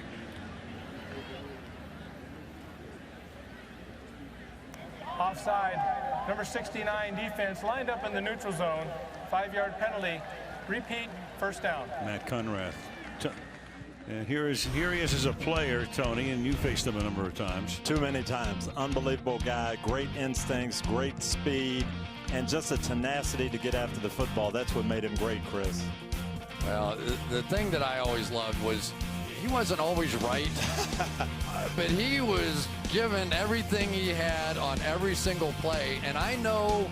Offside, number 69 defense lined up in the neutral zone. 5-yard penalty. Repeat, 1st down. Matt Conrath. And here he is as a player, Tony, and you faced him a number of times. Too many times. Unbelievable guy, great instincts, great speed, and just a tenacity to get after the football. That's what made him great, Chris. Well, the thing that I always loved was he wasn't always right, but he was given everything he had on every single play. And I know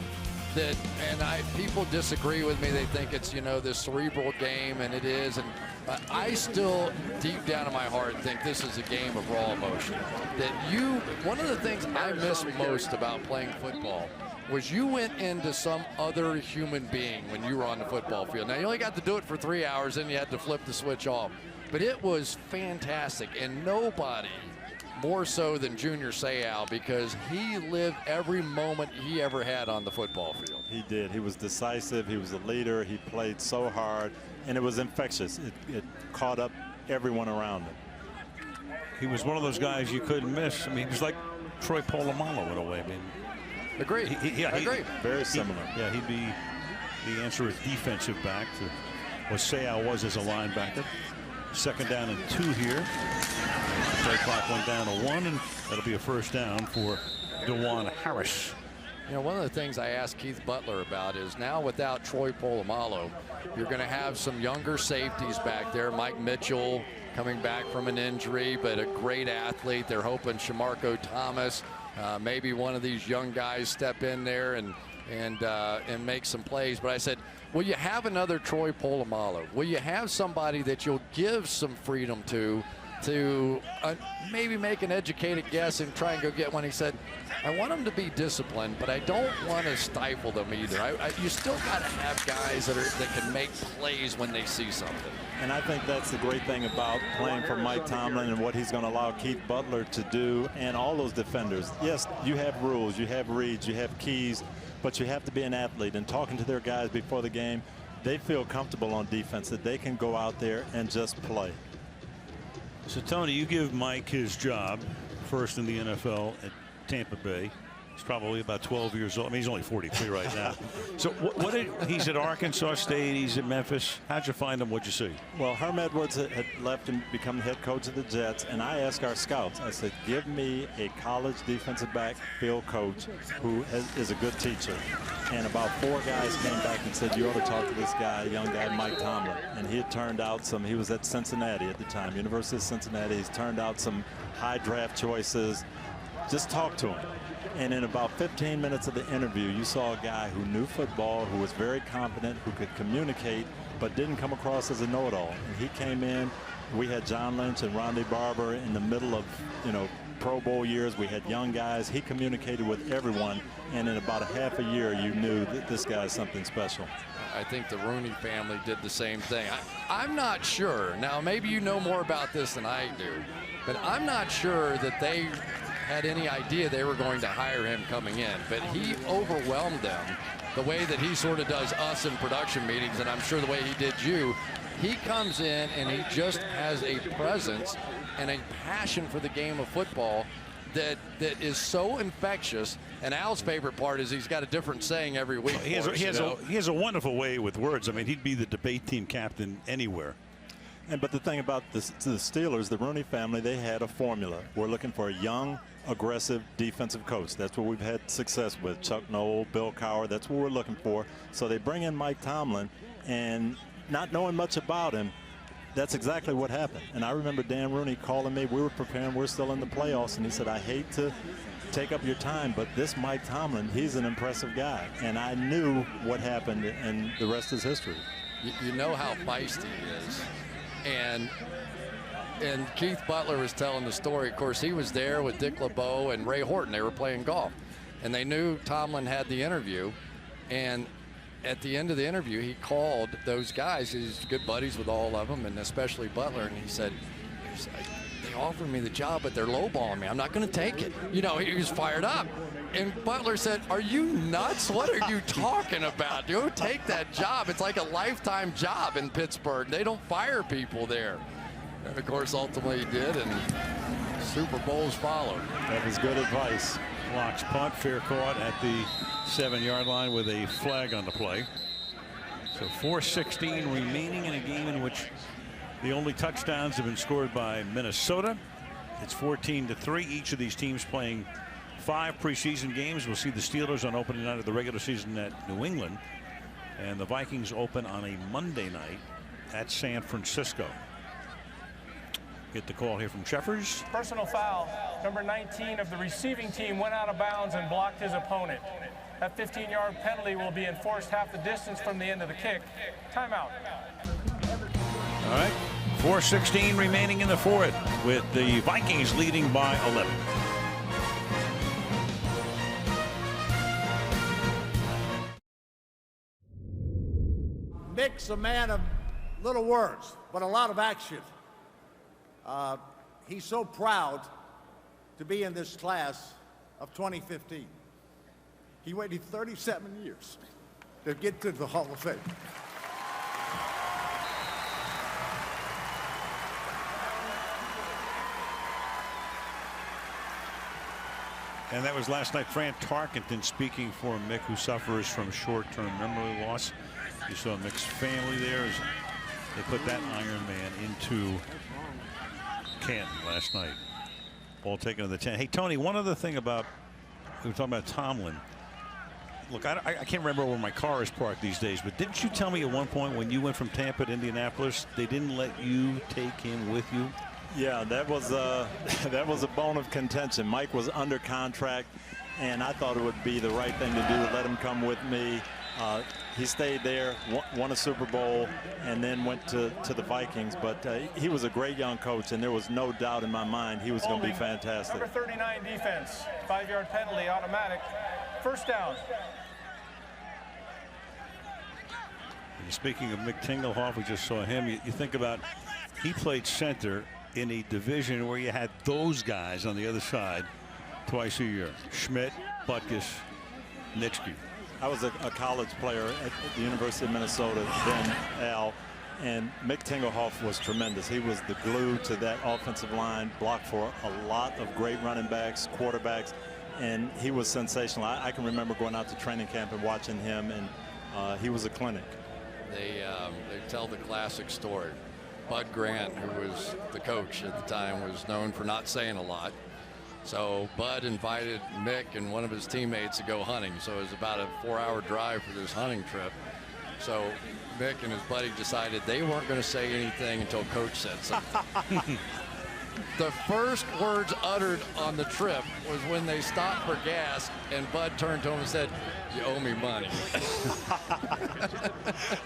that, and people disagree with me. They think it's, this cerebral game, and it is. And I still, deep down in my heart, think this is a game of raw emotion. One of the things I miss most about playing football was you went into some other human being when you were on the football field. Now, you only got to do it for 3 hours, and you had to flip the switch off. But it was fantastic, and nobody more so than Junior Seau, because he lived every moment he ever had on the football field. He did. He was decisive. He was a leader. He played so hard, and it was infectious. It caught up everyone around him. He was one of those guys you couldn't miss. I mean, he was like Troy Polamalu in a way. I mean, agreed. Agreed. Very similar. He'd be the answer as defensive back to what Seau was as a linebacker. 2nd down and 2 here. Play clock went down to 1, and that'll be a first down for DeJuan Harris. You know, one of the things I asked Keith Butler about is now without Troy Polamalu, you're going to have some younger safeties back there. Mike Mitchell coming back from an injury, but a great athlete. They're hoping Shamarko Thomas, maybe one of these young guys step in there and make some plays. But I said, will you have another Troy Polamalu? Will you have somebody that you'll give some freedom to maybe make an educated guess and try and go get one? He said, I want them to be disciplined, but I don't want to stifle them either. You still got to have guys that can make plays when they see something. And I think that's the great thing about playing for Mike Tomlin and what he's going to allow Keith Butler to do and all those defenders. Yes, you have rules, you have reads, you have keys, but you have to be an athlete. And talking to their guys before the game, they feel comfortable on defense that they can go out there and just play. So, Tony, you give Mike his job first in the NFL at Tampa Bay. He's probably about 12 years old. I mean, he's only 43 right now. So he's at Arkansas State. He's at Memphis. How'd you find him? What'd you see? Well, Herm Edwards had left and become the head coach of the Jets. And I asked our scouts, I said, give me a college defensive backfield coach who is a good teacher. And about 4 guys came back and said, you ought to talk to this guy, young guy, Mike Tomlin. And he had turned out he was at Cincinnati at the time, University of Cincinnati. He's turned out some high draft choices. Just talk to him. And in about 15 minutes of the interview, you saw a guy who knew football, who was very confident, who could communicate, but didn't come across as a know-it-all. And he came in. We had John Lynch and Rondé Barber in the middle of, Pro Bowl years. We had young guys. He communicated with everyone. And in about a half a year, you knew that this guy is something special. I think the Rooney family did the same thing. I'm not sure. Now, maybe you know more about this than I do, but I'm not sure that they had any idea they were going to hire him coming in, but he overwhelmed them the way that he sort of does us in production meetings, and I'm sure the way he did you. He comes in and he just has a presence and a passion for the game of football that is so infectious. And Al's favorite part is he's got a different saying every week. He has a wonderful way with words. I mean, he'd be the debate team captain anywhere. But the thing about the Steelers, the Rooney family, they had a formula. We're looking for a young, aggressive defensive coach. That's what we've had success with. Chuck Noll, Bill Cowher, that's what we're looking for. So they bring in Mike Tomlin, and not knowing much about him, that's exactly what happened. And I remember Dan Rooney calling me. We were preparing. We're still in the playoffs. And he said, I hate to take up your time, but this Mike Tomlin, he's an impressive guy. And I knew what happened, and the rest is history. You know how feisty he is. And Keith Butler was telling the story. Of course, he was there with Dick LeBeau and Ray Horton. They were playing golf. And they knew Tomlin had the interview. And at the end of the interview, he called those guys. He's good buddies with all of them, and especially Butler. And he said, they offered me the job, but they're lowballing me. I'm not going to take it. He was fired up. And Butler said, are you nuts? What are you talking about? Go take that job. It's like a lifetime job in Pittsburgh. They don't fire people there. And, of course, ultimately he did, and Super Bowls followed. That was good advice. Locks punt, fair caught at the 7-yard line with a flag on the play. So 4:16 remaining in a game in which the only touchdowns have been scored by Minnesota. It's 14-3. Each of these teams playing 5 preseason games. We'll see the Steelers on opening night of the regular season at New England, and the Vikings open on a Monday night at San Francisco. Get the call here from Sheffers. Personal foul. Number 19 of the receiving team went out of bounds and blocked his opponent. That 15-yard penalty will be enforced half the distance from the end of the kick. Timeout. All right. 4:16 remaining in the fourth, with the Vikings leading by 11. Mick's a man of little words, but a lot of action. He's so proud to be in this class of 2015. He waited 37 years to get to the Hall of Fame. And that was last night Fran Tarkenton speaking for Mick, who suffers from short-term memory loss. You saw Mick's family there as they put that Iron Man into Canton last night. Ball taken to the 10. Hey, Tony, one other thing about, we were talking about Tomlin. Look, I can't remember where my car is parked these days, but didn't you tell me at one point when you went from Tampa to Indianapolis, they didn't let you take him with you? Yeah, that was a bone of contention. Mike was under contract, and I thought it would be the right thing to do to let him come with me. He stayed there, won a Super Bowl, and then went to the Vikings. But he was a great young coach, and there was no doubt in my mind he was going to be fantastic. Number 39 defense, 5-yard penalty, automatic. First down. And speaking of Mick Tingelhoff, we just saw him. You think about, he played center in a division where you had those guys on the other side twice a year. Schmidt, Butkus, Nitschke. I was a college player at the University of Minnesota, then Al, and Mick Tingelhoff was tremendous. He was the glue to that offensive line, blocked for a lot of great running backs, quarterbacks, and he was sensational. I can remember going out to training camp and watching him, and he was a clinic. They tell the classic story. Bud Grant, who was the coach at the time, was known for not saying a lot. So Bud invited Mick and one of his teammates to go hunting. So it was about a 4-hour drive for this hunting trip. So Mick and his buddy decided they weren't going to say anything until Coach said something. The first words uttered on the trip was when they stopped for gas, and Bud turned to him and said, "You owe me money."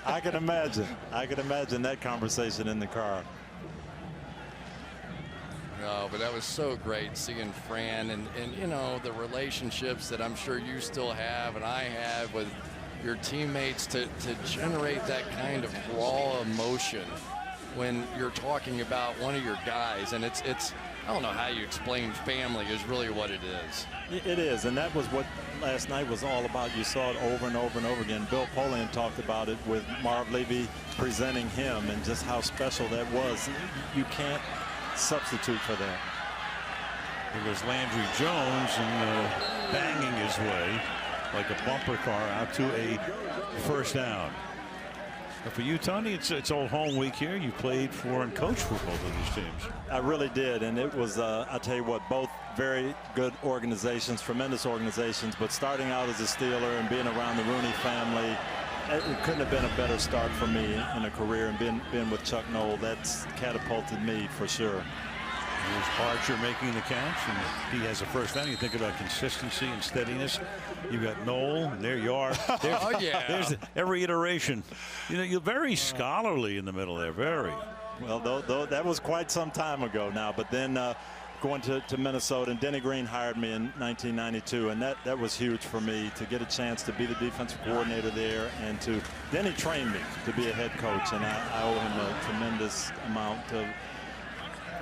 I can imagine. I can imagine that conversation in the car. No, but that was so great seeing Fran and you know, the relationships that I'm sure you still have and I have with your teammates to generate that kind of raw emotion when you're talking about one of your guys. And it's I don't know how you explain family is really what it is. It is, and that was what last night was all about. You saw it over and over and over again. Bill Polian talked about it with Marv Levy presenting him and just how special that was. You can't substitute for that. Here goes Landry Jones and banging his way like a bumper car out to a first down. But for you, Tony, it's old home week here. You played for and coached for both of these teams. I really did, and it was, I tell you what, both very good organizations, tremendous organizations, but starting out as a Steeler and being around the Rooney family, it couldn't have been a better start for me in a career, and being with Chuck Noll, that's catapulted me for sure. Here's Archer making the catch, and he has a first down. You think about consistency and steadiness. You've got Noel, and there you are. Oh, yeah. There's every iteration. You know, you're very scholarly in the middle there, very. Well, though that was quite some time ago now, but then going to Minnesota, and Denny Green hired me in 1992, and that was huge for me to get a chance to be the defensive coordinator there, and Denny trained me to be a head coach, and I owe him a tremendous amount of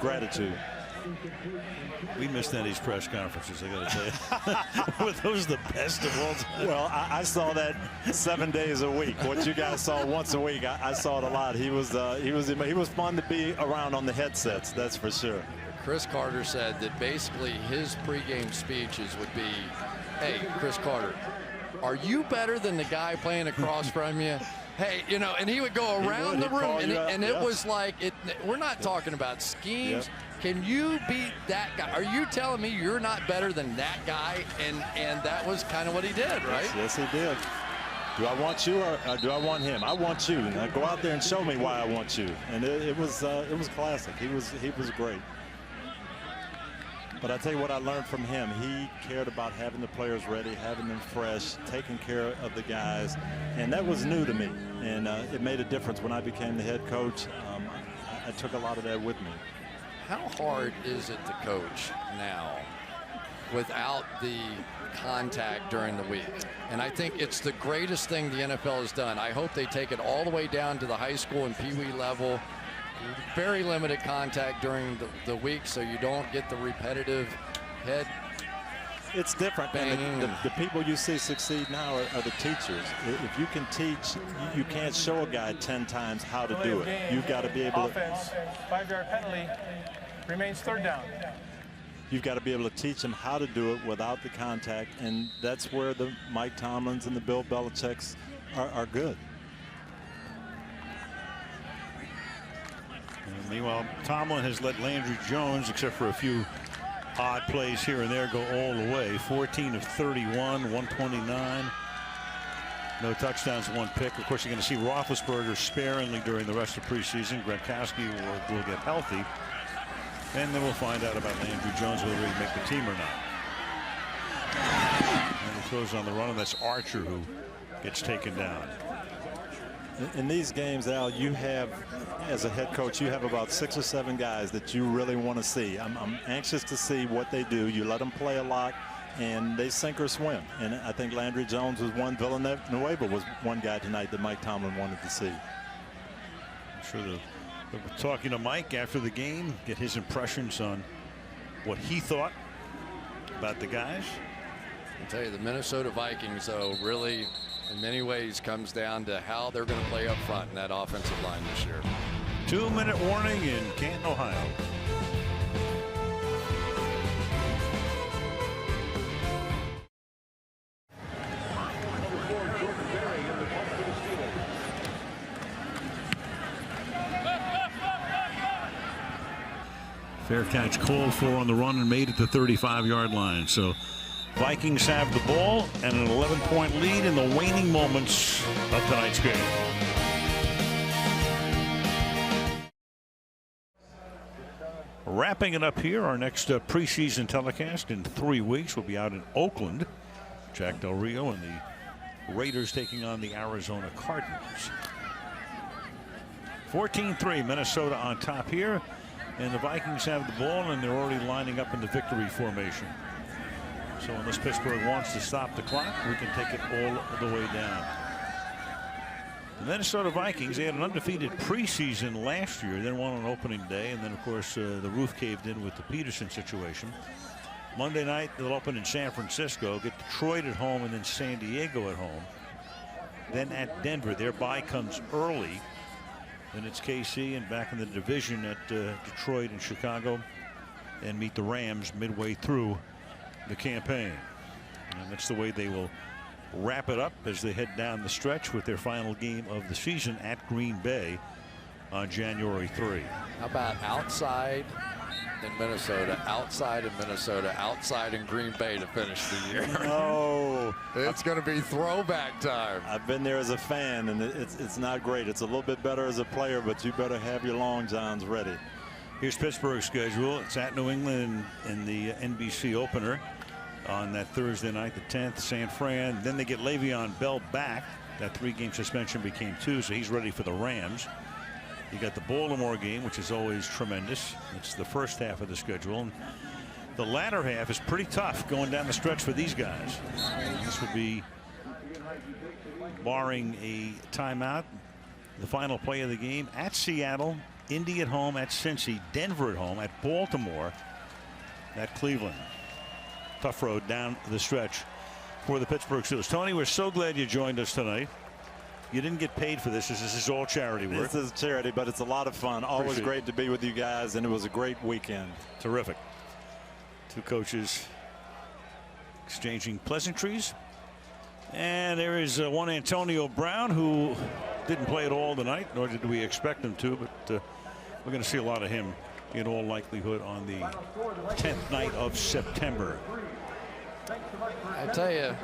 gratitude. We missed Denny's press conferences, I got to tell you. Were those the best of all time? Well, I saw that 7 days a week. What you guys saw once a week, I saw it a lot. He was fun to be around on the headsets, that's for sure. Chris Carter said that basically his pregame speeches would be, "Hey, Chris Carter, are you better than the guy playing across from you? Hey, you know," and he would go around the room, and it was like, we're not talking about schemes. Yep. Can you beat that guy? Are you telling me you're not better than that guy? And that was kind of what he did, right? Yes, he did. Do I want you or do I want him? I want you. Now go out there and show me why I want you. And it was classic. He was great. But I tell you what I learned from him. He cared about having the players ready, having them fresh, taking care of the guys. And that was new to me. And it made a difference when I became the head coach. I took a lot of that with me. How hard is it to coach now? without the contact during the week. And I think it's the greatest thing the NFL has done. I hope they take it all the way down to the high school and Pee Wee level. Very limited contact during the week, so you don't get the repetitive head. It's different. And the people you see succeed now are the teachers. If you can teach, you can't show a guy 10 times how to do it. You've got to be able to. 5-yard penalty, remains 3rd down. You've got to be able to teach them how to do it without the contact, and that's where the Mike Tomlins and the Bill Belichick's are good. And meanwhile, Tomlin has let Landry Jones, except for a few odd plays here and there, go all the way. 14 of 31, 129. No touchdowns, 1 pick. Of course, you're going to see Roethlisberger sparingly during the rest of preseason. Gronkowski will get healthy. And then we'll find out about Landry Jones, whether he make the team or not. And he throws on the run, and that's Archer who gets taken down. In these games, Al, you have, as a head coach, you have about 6 or 7 guys that you really want to see. I'm anxious to see what they do. You let them play a lot, and they sink or swim. And I think Landry Jones was one. Villanueva was one guy tonight that Mike Tomlin wanted to see. I'm sure we're talking to Mike after the game, get his impressions on what he thought about the guys. I'll tell you, the Minnesota Vikings, though, really, in many ways, comes down to how they're going to play up front in that offensive line this year. 2-minute warning in Canton, Ohio. Fair catch called for on the run and made at the 35-yard line. So Vikings have the ball and an 11-point lead in the waning moments of tonight's game. Wrapping it up here, our next preseason telecast in 3 weeks will be out in Oakland. Jack Del Rio and the Raiders taking on the Arizona Cardinals. 14-3, Minnesota on top here. And the Vikings have the ball, and they're already lining up in the victory formation. So unless Pittsburgh wants to stop the clock, we can take it all the way down. The Minnesota Vikings, they had an undefeated preseason last year, then won on opening day, and then, of course, the roof caved in with the Peterson situation. Monday night, they'll open in San Francisco, get Detroit at home, and then San Diego at home. Then at Denver, their bye comes early. Then it's KC and back in the division at Detroit and Chicago, and meet the Rams midway through the campaign. And that's the way they will wrap it up as they head down the stretch with their final game of the season at Green Bay on January 3. How about outside in Minnesota, outside in Minnesota, outside in Green Bay to finish the year? Oh, it's going to be throwback time. I've been there as a fan, and it's not great. It's a little bit better as a player, but you better have your long johns ready. Here's Pittsburgh's schedule. It's at New England in the NBC opener on that Thursday night, the 10th, San Fran. Then they get Le'Veon Bell back. That 3-game suspension became 2, so he's ready for the Rams. You got the Baltimore game, which is always tremendous. It's the first half of the schedule. And the latter half is pretty tough going down the stretch for these guys. This will be, barring a timeout, the final play of the game at Seattle, Indy at home, at Cincy, Denver at home, at Baltimore, at Cleveland. Tough road down the stretch for the Pittsburgh Steelers. Tony, we're so glad you joined us tonight. You didn't get paid for this. This is all charity work. This is charity, but it's a lot of fun. Always Appreciate great to be with you guys, and it was a great weekend. Terrific. Two coaches exchanging pleasantries. And there is one Antonio Brown who didn't play at all tonight, nor did we expect him to, but we're going to see a lot of him in all likelihood on the 10th night of September. I tell you,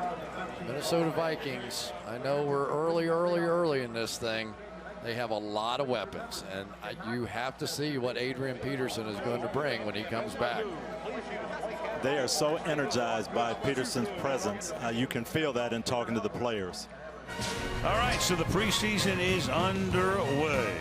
Minnesota Vikings, I know we're early in this thing. They have a lot of weapons, and you have to see what Adrian Peterson is going to bring when he comes back. They are so energized by Peterson's presence. You can feel that in talking to the players. All right, so the preseason is underway.